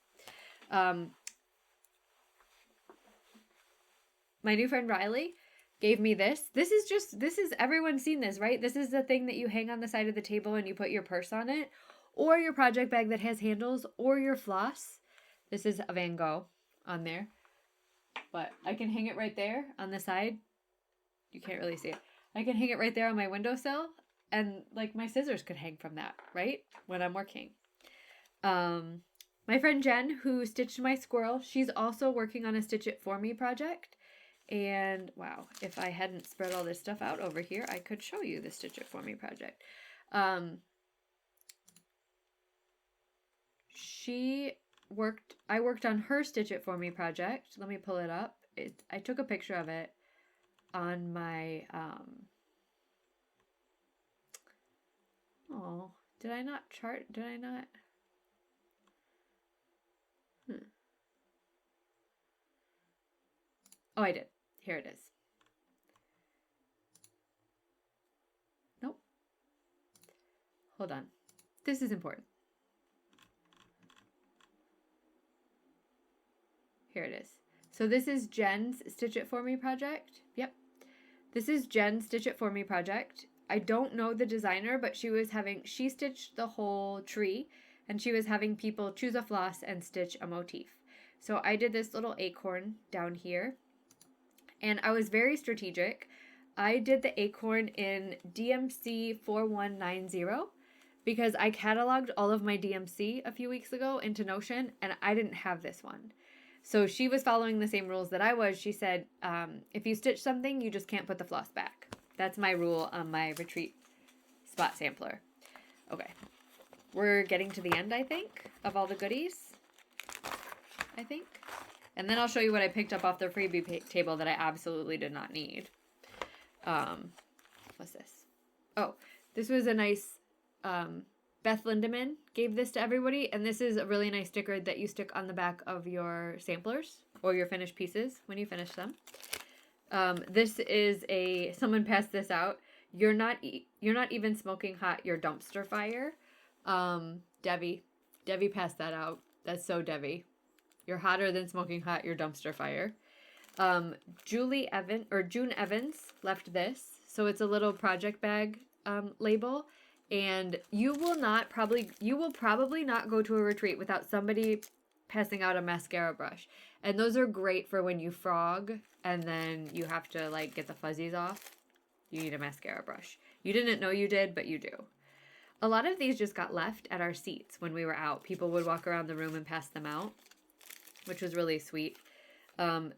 Speaker 1: My new friend Riley gave me this. This is everyone's seen this, right? This is the thing that you hang on the side of the table and you put your purse on it, or your project bag that has handles, or your floss. This is a Van Gogh on there, but I can hang it right there on the side. You can't really see it. I can hang it right there on my windowsill, and like my scissors could hang from that, right? When I'm working. My friend Jen, who stitched my squirrel, she's also working on a Stitch It For Me project. And wow, if I hadn't spread all this stuff out over here, I could show you the Stitch It For Me project. I worked on her Stitch It For Me project. Let me pull it up. I took a picture of it on my, oh, did I not chart? Did I not? Oh, I did. Here it is. hold on. This is important. Here it is. So this is Jen's Stitch It For Me project. Yep. This is Jen's Stitch It For Me project. I don't know the designer, but she stitched the whole tree, and she was having people choose a floss and stitch a motif. So I did this little acorn down here, and I was very strategic. I did the acorn in DMC 4190 because I cataloged all of my DMC a few weeks ago into Notion, and I didn't have this one. So she was following the same rules that I was. She said, if you stitch something, you just can't put the floss back. That's my rule on my retreat spot sampler. Okay. We're getting to the end, I think, of all the goodies. I think. And then I'll show you what I picked up off the freebie table that I absolutely did not need. What's this? Oh, this was a nice, Beth Lindemann gave this to everybody, and this is a really nice sticker that you stick on the back of your samplers or your finished pieces when you finish them. This is someone passed this out. You're not even smoking hot, you're dumpster fire. Debbie passed that out. That's so Debbie. You're hotter than smoking hot, you're dumpster fire. June Evans left this. So it's a little project bag, label. And you will probably not go to a retreat without somebody passing out a mascara brush. And those are great for when you frog and then you have to like get the fuzzies off. You need a mascara brush. You didn't know you did, but you do. A lot of these just got left at our seats when we were out. People would walk around the room and pass them out, which was really sweet.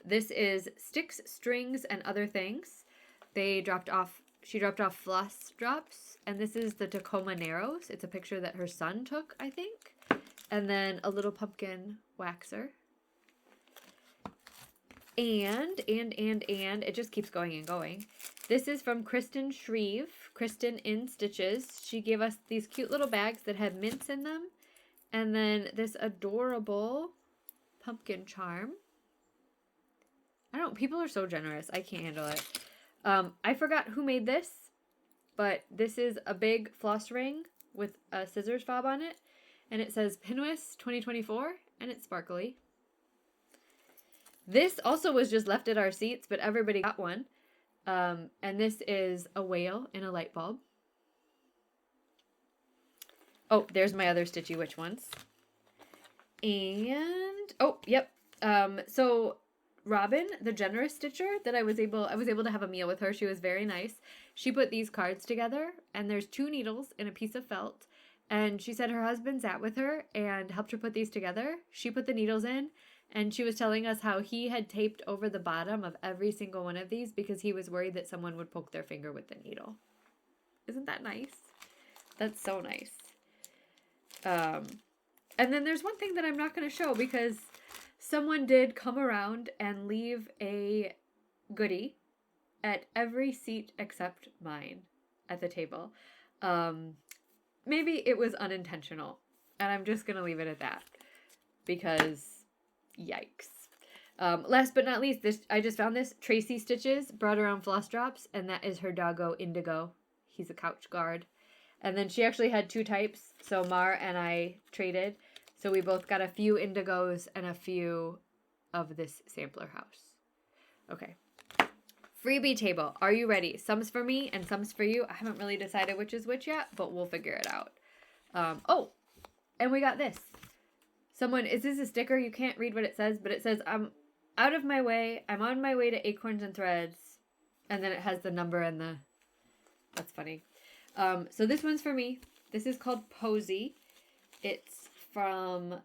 Speaker 1: This is Sticks, Strings, and Other Things. She dropped off floss drops, and this is the Tacoma Narrows. It's a picture that her son took, I think. And then a little pumpkin waxer. And it just keeps going and going. This is from Kristen Shreve, Kristen in Stitches. She gave us these cute little bags that had mints in them. And then this adorable pumpkin charm. People are so generous. I can't handle it. I forgot who made this, but this is a big floss ring with a scissors fob on it, and it says PNWSS 2024, and it's sparkly. This also was just left at our seats, but everybody got one, and this is a whale in a light bulb. Oh, there's my other Stitchy Witch ones. And, oh, yep, so Robin, the generous stitcher that I was able to have a meal with her. She was very nice. She put these cards together, and there's 2 needles and a piece of felt. And she said her husband sat with her and helped her put these together. She put the needles in, and she was telling us how he had taped over the bottom of every single one of these because he was worried that someone would poke their finger with the needle. Isn't that nice? That's so nice. And then there's one thing that I'm not going to show because someone did come around and leave a goodie at every seat except mine at the table. Maybe it was unintentional, and I'm just going to leave it at that because yikes. Last but not least, I just found this. Tracy Stitches brought her own floss drops, and that is her doggo Indigo. He's a couch guard. And then she actually had 2 types, so Mar and I traded. So we both got a few indigos and a few of this sampler house. Okay. Freebie table. Are you ready? Some's for me and some's for you. I haven't really decided which is which yet, but we'll figure it out. Oh, and we got this. Is this a sticker? You can't read what it says, but it says, I'm out of my way. I'm on my way to Acorns and Threads. And then it has the number and that's funny. So this one's for me. This is called Posy. It's from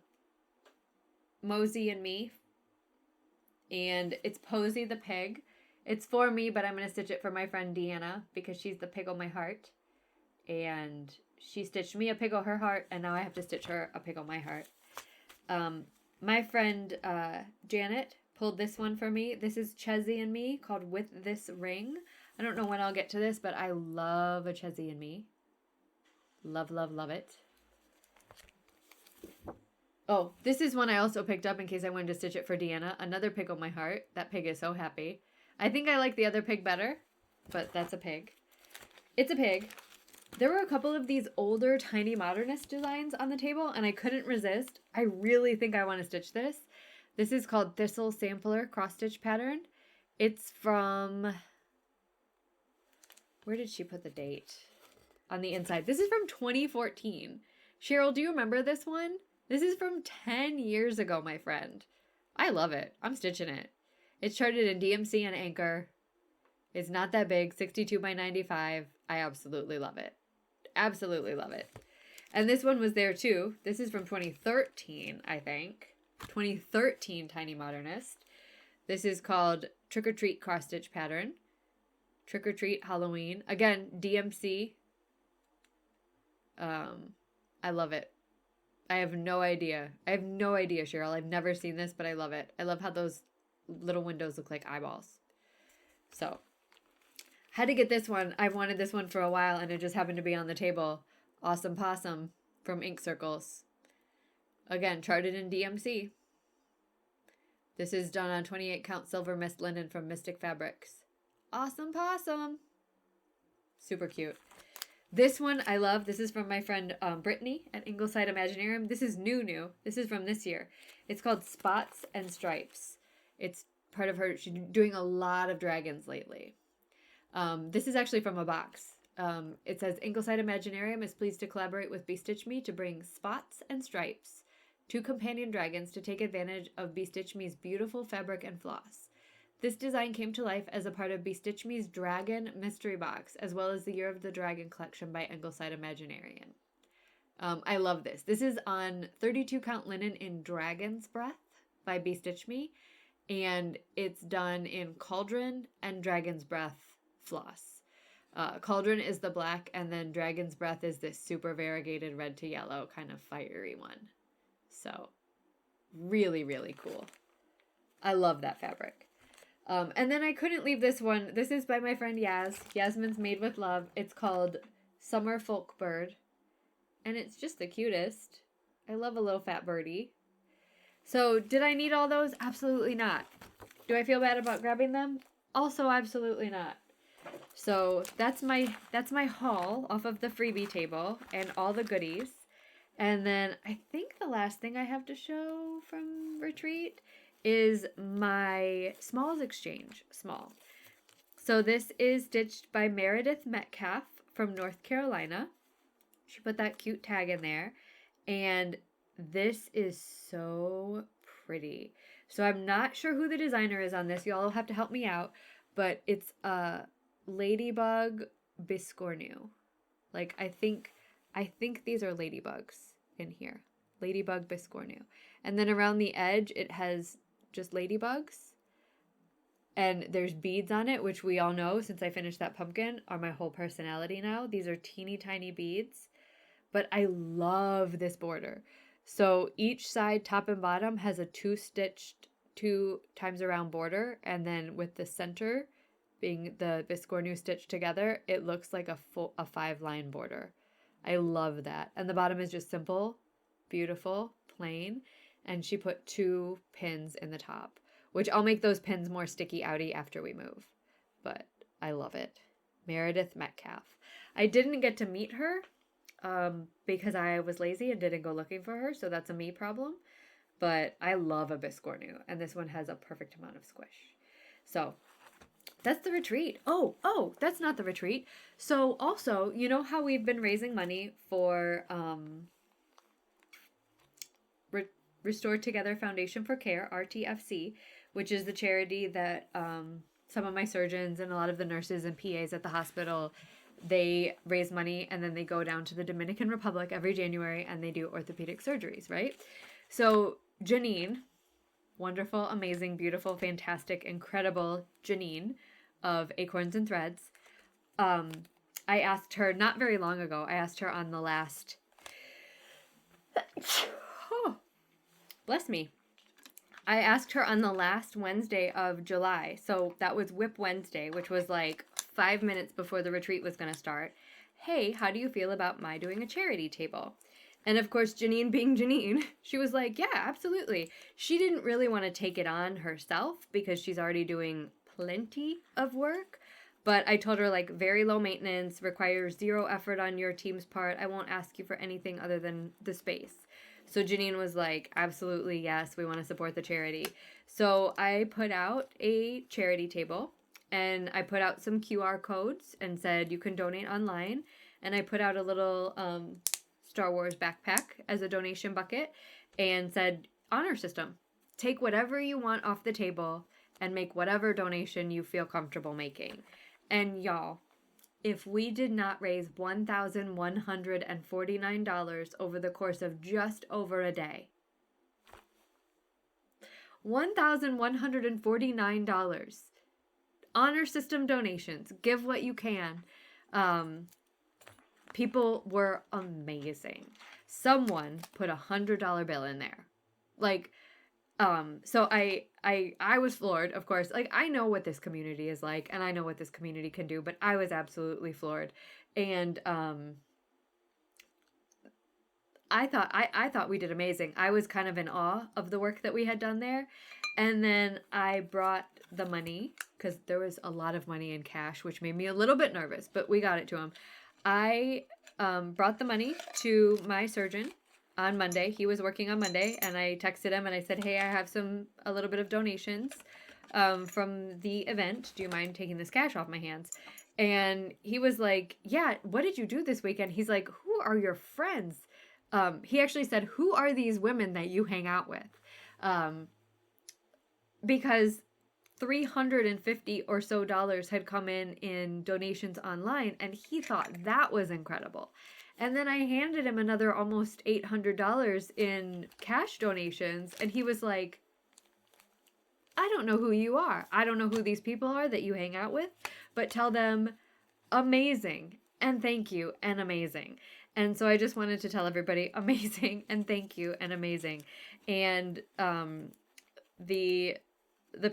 Speaker 1: Mosey and Me. And it's Posy the pig. It's for me, but I'm going to stitch it for my friend Deanna because she's the pig on my heart. And she stitched me a pig on her heart, and now I have to stitch her a pig on my heart. My friend Janet pulled this one for me. This is Chessie and Me, called With This Ring. I don't know when I'll get to this, but I love a Chessie and Me. Love, love, love it. Oh, this is one I also picked up in case I wanted to stitch it for Deanna. Another pig on my heart. That pig is so happy. I think I like the other pig better, but that's a pig. It's a pig. There were a couple of these older tiny modernist designs on the table, and I couldn't resist. I really think I want to stitch this. This is called Thistle Sampler Cross Stitch Pattern. It's from... Where did she put the date? On the inside. This is from 2014. Cheryl, do you remember this one? This is from 10 years ago, my friend. I love it. I'm stitching it. It's charted in DMC and Anchor. It's not that big, 62 by 95. I absolutely love it. Absolutely love it. And this one was there too. This is from 2013, I think. 2013 Tiny Modernist. This is called Trick or Treat Cross Stitch Pattern. Trick or Treat Halloween. Again, DMC. I love it. I have no idea. Cheryl. I've never seen this, but I love it. I love how those little windows look like eyeballs. So, had to get this one. I've wanted this one for a while, and it just happened to be on the table. Awesome Possum from Ink Circles. Again, charted in DMC. This is done on 28 count silver mist linen from Mystic Fabrics. Awesome Possum. Super cute. This one I love. This is from my friend Brittany at Ingleside Imaginarium. This is new. This is from this year. It's called Spots and Stripes. It's part of her. She's doing a lot of dragons lately. This is actually from a box. It says Ingleside Imaginarium is pleased to collaborate with Stitch Me to bring Spots and Stripes, 2 companion dragons to take advantage of Stitch Me's beautiful fabric and floss. This design came to life as a part of Stitch Me's Dragon Mystery Box, as well as the Year of the Dragon collection by Ingleside Imaginarium. I love this. This is on 32 count linen in Dragon's Breath by Stitch Me, and it's done in Cauldron and Dragon's Breath floss. Cauldron is the black, and then Dragon's Breath is this super variegated red to yellow kind of fiery one. So, really, really cool. I love that fabric. And then I couldn't leave this one. This is by my friend Yaz. Yasmin's Made with Love. It's called Summer Folk Bird. And it's just the cutest. I love a little fat birdie. So, did I need all those? Absolutely not. Do I feel bad about grabbing them? Also, absolutely not. So, that's my haul off of the freebie table and all the goodies. And then I think the last thing I have to show from Retreat is my Smalls Exchange small. So this is stitched by Meredith Metcalf from North Carolina. She put that cute tag in there. And this is so pretty. So I'm not sure who the designer is on this. Y'all will have to help me out. But it's a Ladybug Biscornu. Like, I think these are ladybugs in here. Ladybug Biscornu. And then around the edge, it has just ladybugs. And there's beads on it, which we all know, since I finished that pumpkin, are my whole personality now. These are teeny tiny beads. But I love this border. So each side, top and bottom, has a 2-stitched 2 times around border. And then with the center being the Biscornu stitched together, it looks like a 5-line border. I love that. And the bottom is just simple, beautiful, plain. And she put 2 pins in the top, which I'll make those pins more sticky outy after we move. But I love it. Meredith Metcalf. I didn't get to meet her because I was lazy and didn't go looking for her, so that's a me problem. But I love a Biscornu, and this one has a perfect amount of squish. So that's the retreat. Oh, that's not the retreat. So also, you know how we've been raising money for Restore Together Foundation for Care, RTFC, which is the charity that some of my surgeons and a lot of the nurses and PAs at the hospital, they raise money and then they go down to the Dominican Republic every January and they do orthopedic surgeries, right? So Janine, wonderful, amazing, beautiful, fantastic, incredible Janine of Acorns and Threads, I asked her not very long ago, I asked her on the last... Bless me. I asked her on the last Wednesday of July. So that was Whip Wednesday, which was like 5 minutes before the retreat was going to start. Hey, how do you feel about my doing a charity table? And of course, Janine being Janine, she was like, yeah, absolutely. She didn't really want to take it on herself because she's already doing plenty of work. But I told her, like, very low maintenance, requires zero effort on your team's part. I won't ask you for anything other than the space. So Janine was like, absolutely, yes, we want to support the charity. So I put out a charity table, and I put out some QR codes and said you can donate online. And I put out a little Star Wars backpack as a donation bucket and said, honor system. Take whatever you want off the table and make whatever donation you feel comfortable making. And y'all, if we did not raise $1,149 over the course of just over a day, $1,149. Honor system donations. Give what you can. People were amazing. Someone put $100 bill in there. Like, so I was floored, of course. Like, I know what this community is like, and I know what this community can do, but I was absolutely floored. And I thought we did amazing. I was kind of in awe of the work that we had done there. And then I brought the money, because there was a lot of money in cash, which made me a little bit nervous, but we got it to him. I brought the money to my surgeon on Monday. He was working on Monday, and I texted him and I said, hey, I have a little bit of donations from the event. Do you mind taking this cash off my hands? And he was like, yeah, what did you do this weekend? He's like, who are your friends? He actually said, who are these women that you hang out with? Because $350 or so had come in donations online, and he thought that was incredible. And then I handed him another almost $800 in cash donations, and he was like, I don't know who you are. I don't know who these people are that you hang out with, but tell them amazing and thank you and amazing. And so I just wanted to tell everybody amazing and thank you and amazing. And the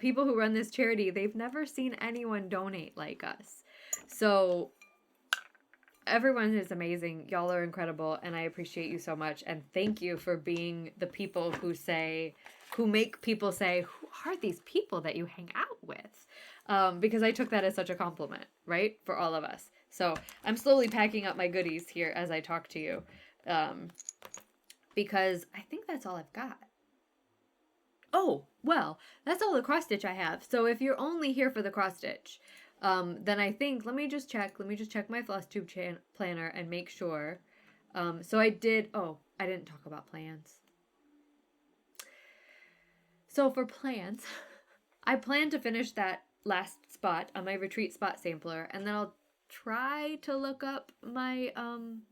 Speaker 1: people who run this charity, they've never seen anyone donate like us. So everyone is amazing. Y'all are incredible, and I appreciate you so much. And thank you for being the people who make people say, who are these people that you hang out with? Because I took that as such a compliment, right? For all of us. So I'm slowly packing up my goodies here as I talk to you. Because I think that's all I've got. Oh, well, that's all the cross stitch I have. So if you're only here for the cross stitch, then I think, let me just check my Flosstube planner and make sure. So I didn't talk about plans. So for plans, I plan to finish that last spot on my retreat spot sampler, and then I'll try to look up my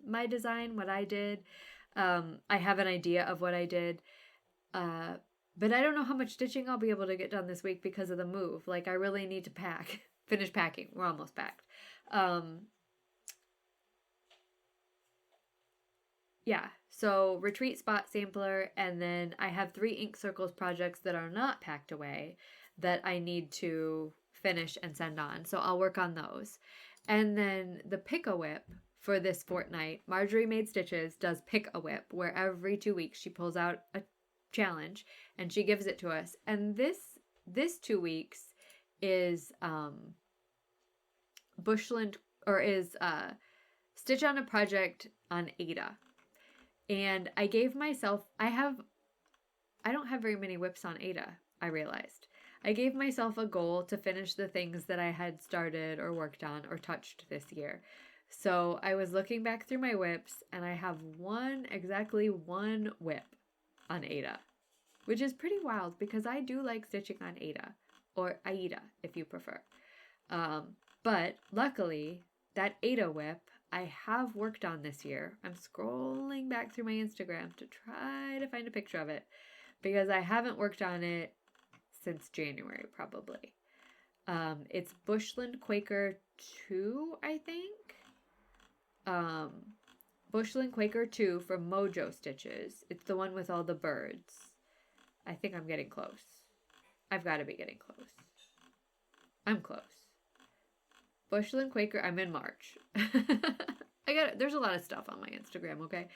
Speaker 1: my design, what I did. I have an idea of what I did. But I don't know how much stitching I'll be able to get done this week because of the move. Like, I really need to finish packing. We're almost packed. Yeah, so retreat spot sampler, and then I have 3 ink circles projects that are not packed away that I need to finish and send on. So I'll work on those. And then the pick-a-whip for this fortnight, Marjorie Made Stitches does pick-a-whip, where every 2 weeks she pulls out a challenge and she gives it to us. And this 2 weeks is Bushland, or is Stitch on a Project on Ada. And I gave myself, I don't have very many whips on Ada, I realized. I gave myself a goal to finish the things that I had started or worked on or touched this year. So I was looking back through my whips, and I have exactly one whip on Ada, which is pretty wild because I do like stitching on Ada, or Aida if you prefer. But luckily, that Ada whip I have worked on this year. I'm scrolling back through my Instagram to try to find a picture of it because I haven't worked on it since January, probably. It's Bushland Quaker 2, I think. Bushland Quaker 2 from Mojo Stitches. It's the one with all the birds. I think I'm getting close. I've got to be getting close. I'm close. Bushland Quaker, I'm in March. There's a lot of stuff on my Instagram, okay?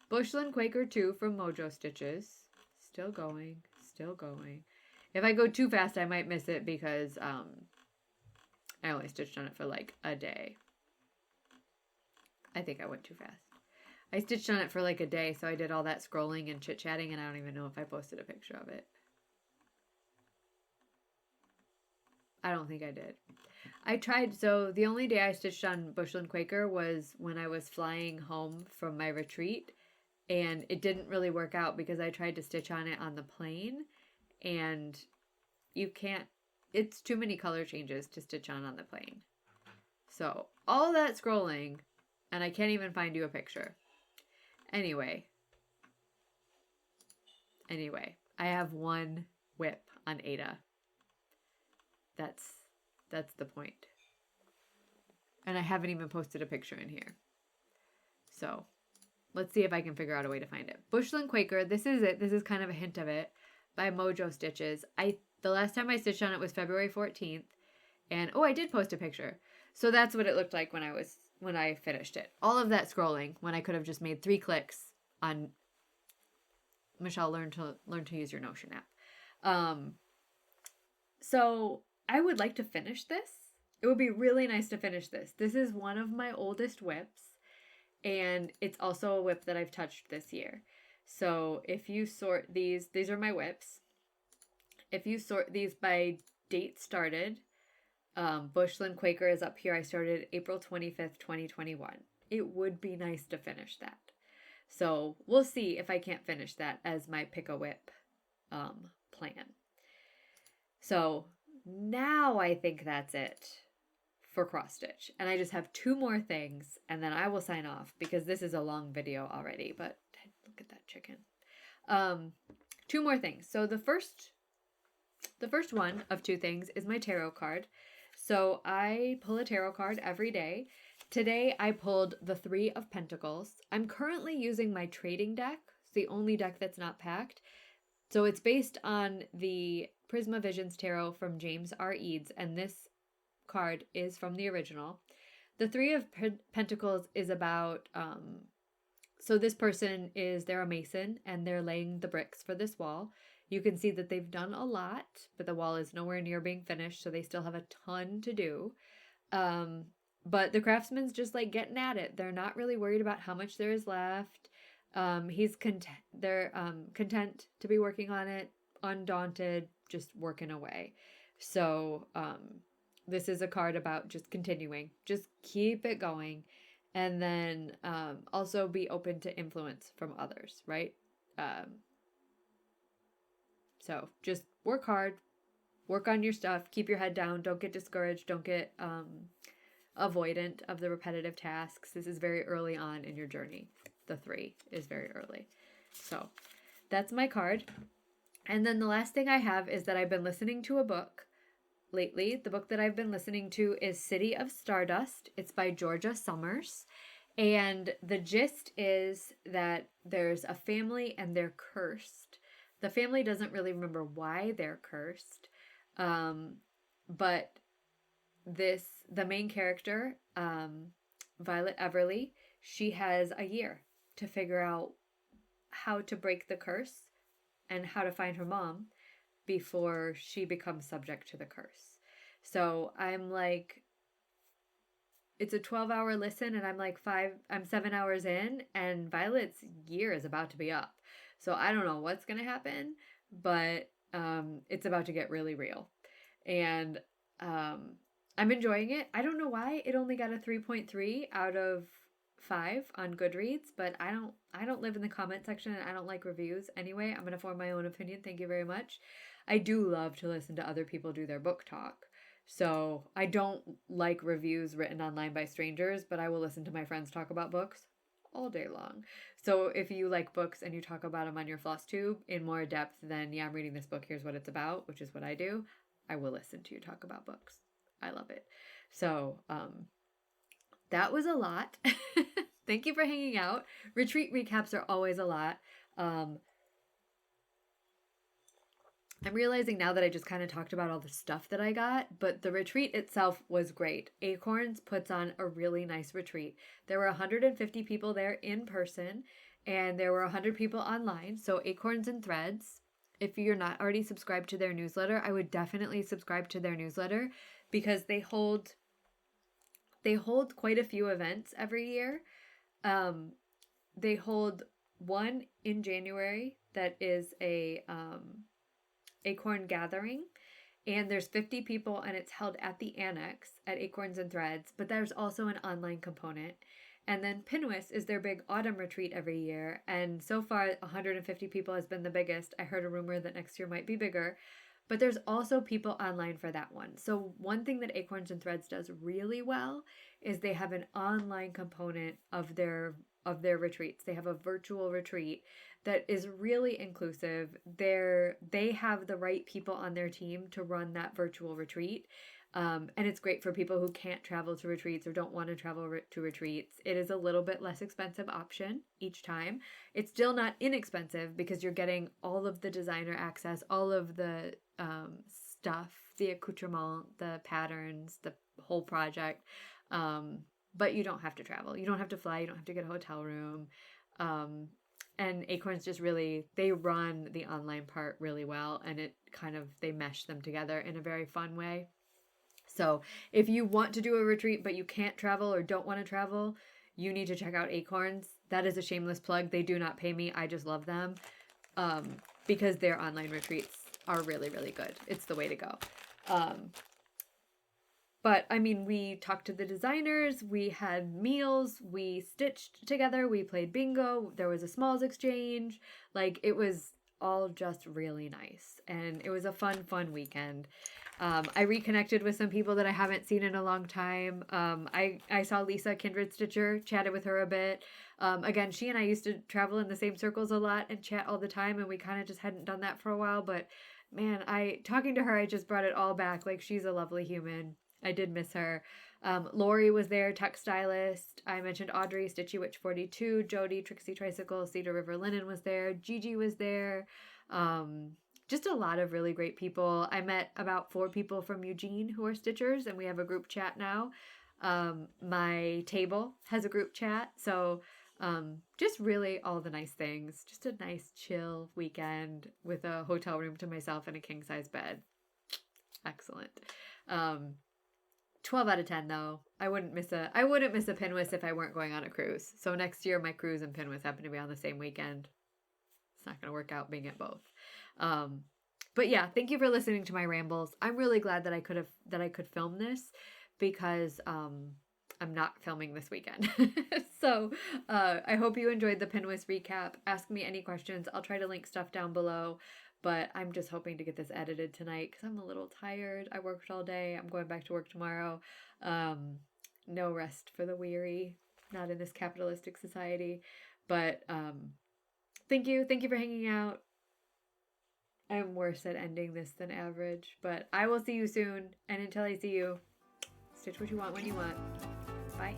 Speaker 1: Bushland Quaker 2 from Mojo Stitches. Still going. If I go too fast, I might miss it because I only stitched on it for like a day. I think I went too fast. I stitched on it for like a day, so I did all that scrolling and chit-chatting, and I don't even know if I posted a picture of it. I don't think I did. I tried, so the only day I stitched on Bushland Quaker was when I was flying home from my retreat, and it didn't really work out because I tried to stitch on it on the plane, and you can't, it's too many color changes to stitch on the plane. So all that scrolling, and I can't even find you a picture. Anyway, I have one whip on Ada. That's the point. And I haven't even posted a picture in here. So let's see if I can figure out a way to find it. Bushland Quaker, this is it. This is kind of a hint of it, by Mojo Stitches. The last time I stitched on it was February 14th. And oh, I did post a picture. So that's what it looked like when I finished it. All of that scrolling when I could have just made 3 clicks on Michelle, learn to use your Notion app. So I would like to finish this. It would be really nice to finish this. This is one of my oldest whips, and it's also a whip that I've touched this year. So if you sort these are my whips. If you sort these by date started, Bushland Quaker is up here. I started April 25th, 2021. It would be nice to finish that. So we'll see if I can't finish that as my pick a whip plan. So now I think that's it for cross stitch. And I just have 2 more things and then I will sign off because this is a long video already, but look at that chicken. 2 more things. So the first one of 2 things is my tarot card. So I pull a tarot card every day. Today I pulled the 3 of Pentacles. I'm currently using my trading deck. It's the only deck that's not packed. So it's based on the Prisma Visions Tarot from James R. Eads, and this card is from the original. The 3 of Pentacles is about, so this person they're a mason, and they're laying the bricks for this wall. You can see that they've done a lot, but the wall is nowhere near being finished, so they still have a ton to do. But the craftsman's just like getting at it. They're not really worried about how much there is left. They're content to be working on it, undaunted, just working away. So this is a card about just continuing, just keep it going, and then also be open to influence from others, right? So just work hard, work on your stuff, keep your head down, don't get discouraged, don't get avoidant of the repetitive tasks. This is very early on in your journey. The 3 is very early. So that's my card. And then the last thing I have is that I've been listening to a book lately. The book that I've been listening to is City of Stardust. It's by Georgia Summers. And the gist is that there's a family and they're cursed. The family doesn't really remember why they're cursed. But the main character, Violet Everly, she has a year to figure out how to break the curse and how to find her mom before she becomes subject to the curse. So I'm like, it's a 12-hour listen and I'm 7 hours in and Violet's year is about to be up. So I don't know what's going to happen, but it's about to get really real. And I'm enjoying it. I don't know why it only got a 3.3 out of 5 on Goodreads, but I don't live in the comment section and I don't like reviews anyway. I'm going to form my own opinion. Thank you very much. I do love to listen to other people do their book talk. So I don't like reviews written online by strangers, but I will listen to my friends talk about books all day long. So if you like books and you talk about them on your Flosstube in more depth than, yeah, I'm reading this book, here's what it's about, which is what I do, I will listen to you talk about books. I love it. So that was a lot. Thank you for hanging out. Retreat recaps are always a lot. I'm realizing now that I just kind of talked about all the stuff that I got, but the retreat itself was great. Acorns puts on a really nice retreat. There were 150 people there in person, and there were 100 people online. So Acorns and Threads if you're not already subscribed to their newsletter, I would definitely subscribe to their newsletter because they hold quite a few events every year. They hold one in January that is a Acorn gathering, and there's 50 people, and it's held at the Annex at Acorns and Threads, but there's also an online component. And then PNWSS is their big autumn retreat every year, and so far 150 people has been the biggest. I heard a rumor that next year might be bigger, but there's also people online for that one. So one thing that Acorns and Threads does really well is they have an online component of their retreats. They have a virtual retreat that is really inclusive. They have the right people on their team to run that virtual retreat. And it's great for people who can't travel to retreats or don't want to travel to retreats. It is a little bit less expensive option each time. It's still not inexpensive because you're getting all of the designer access, all of the stuff, the accoutrement, the patterns, the whole project. But you don't have to travel. You don't have to fly. You don't have to get a hotel room. And Acorns just really, they run the online part really well, and they mesh them together in a very fun way. So if you want to do a retreat but you can't travel or don't want to travel, you need to check out Acorns. That is a shameless plug. They do not pay me. I just love them because their online retreats are really, really good. It's the way to go. But I mean, we talked to the designers, we had meals, we stitched together, we played bingo, there was a smalls exchange. Like, it was all just really nice. And it was a fun weekend. I reconnected with some people that I haven't seen in a long time. I saw Lisa, Kindred Stitcher, chatted with her a bit. Again, she and I used to travel in the same circles a lot and chat all the time, and we kind of just hadn't done that for a while. But man, talking to her, I just brought it all back. Like, she's a lovely human. I did miss her. Lori was there, textilist. I mentioned Audrey, Stitchy Witch 42, Jody, Trixie Tricycle, Cedar River Linen was there. Gigi was there. Just a lot of really great people. I met about 4 people from Eugene who are stitchers, and we have a group chat now. My table has a group chat. So just really all the nice things. Just a nice chill weekend with a hotel room to myself and a king size bed. Excellent. 12 out of 10 though. I wouldn't miss a PNWSS if I weren't going on a cruise. So next year my cruise and PNWSS happen to be on the same weekend. It's not going to work out being at both. But yeah, thank you for listening to my rambles. I'm really glad that I could film this because I'm not filming this weekend. So I hope you enjoyed the PNWSS recap. Ask me any questions. I'll try to link stuff down below. But I'm just hoping to get this edited tonight because I'm a little tired. I worked all day. I'm going back to work tomorrow. No rest for the weary. Not in this capitalistic society. But thank you. Thank you for hanging out. I'm worse at ending this than average. But I will see you soon. And until I see you, stitch what you want when you want. Bye.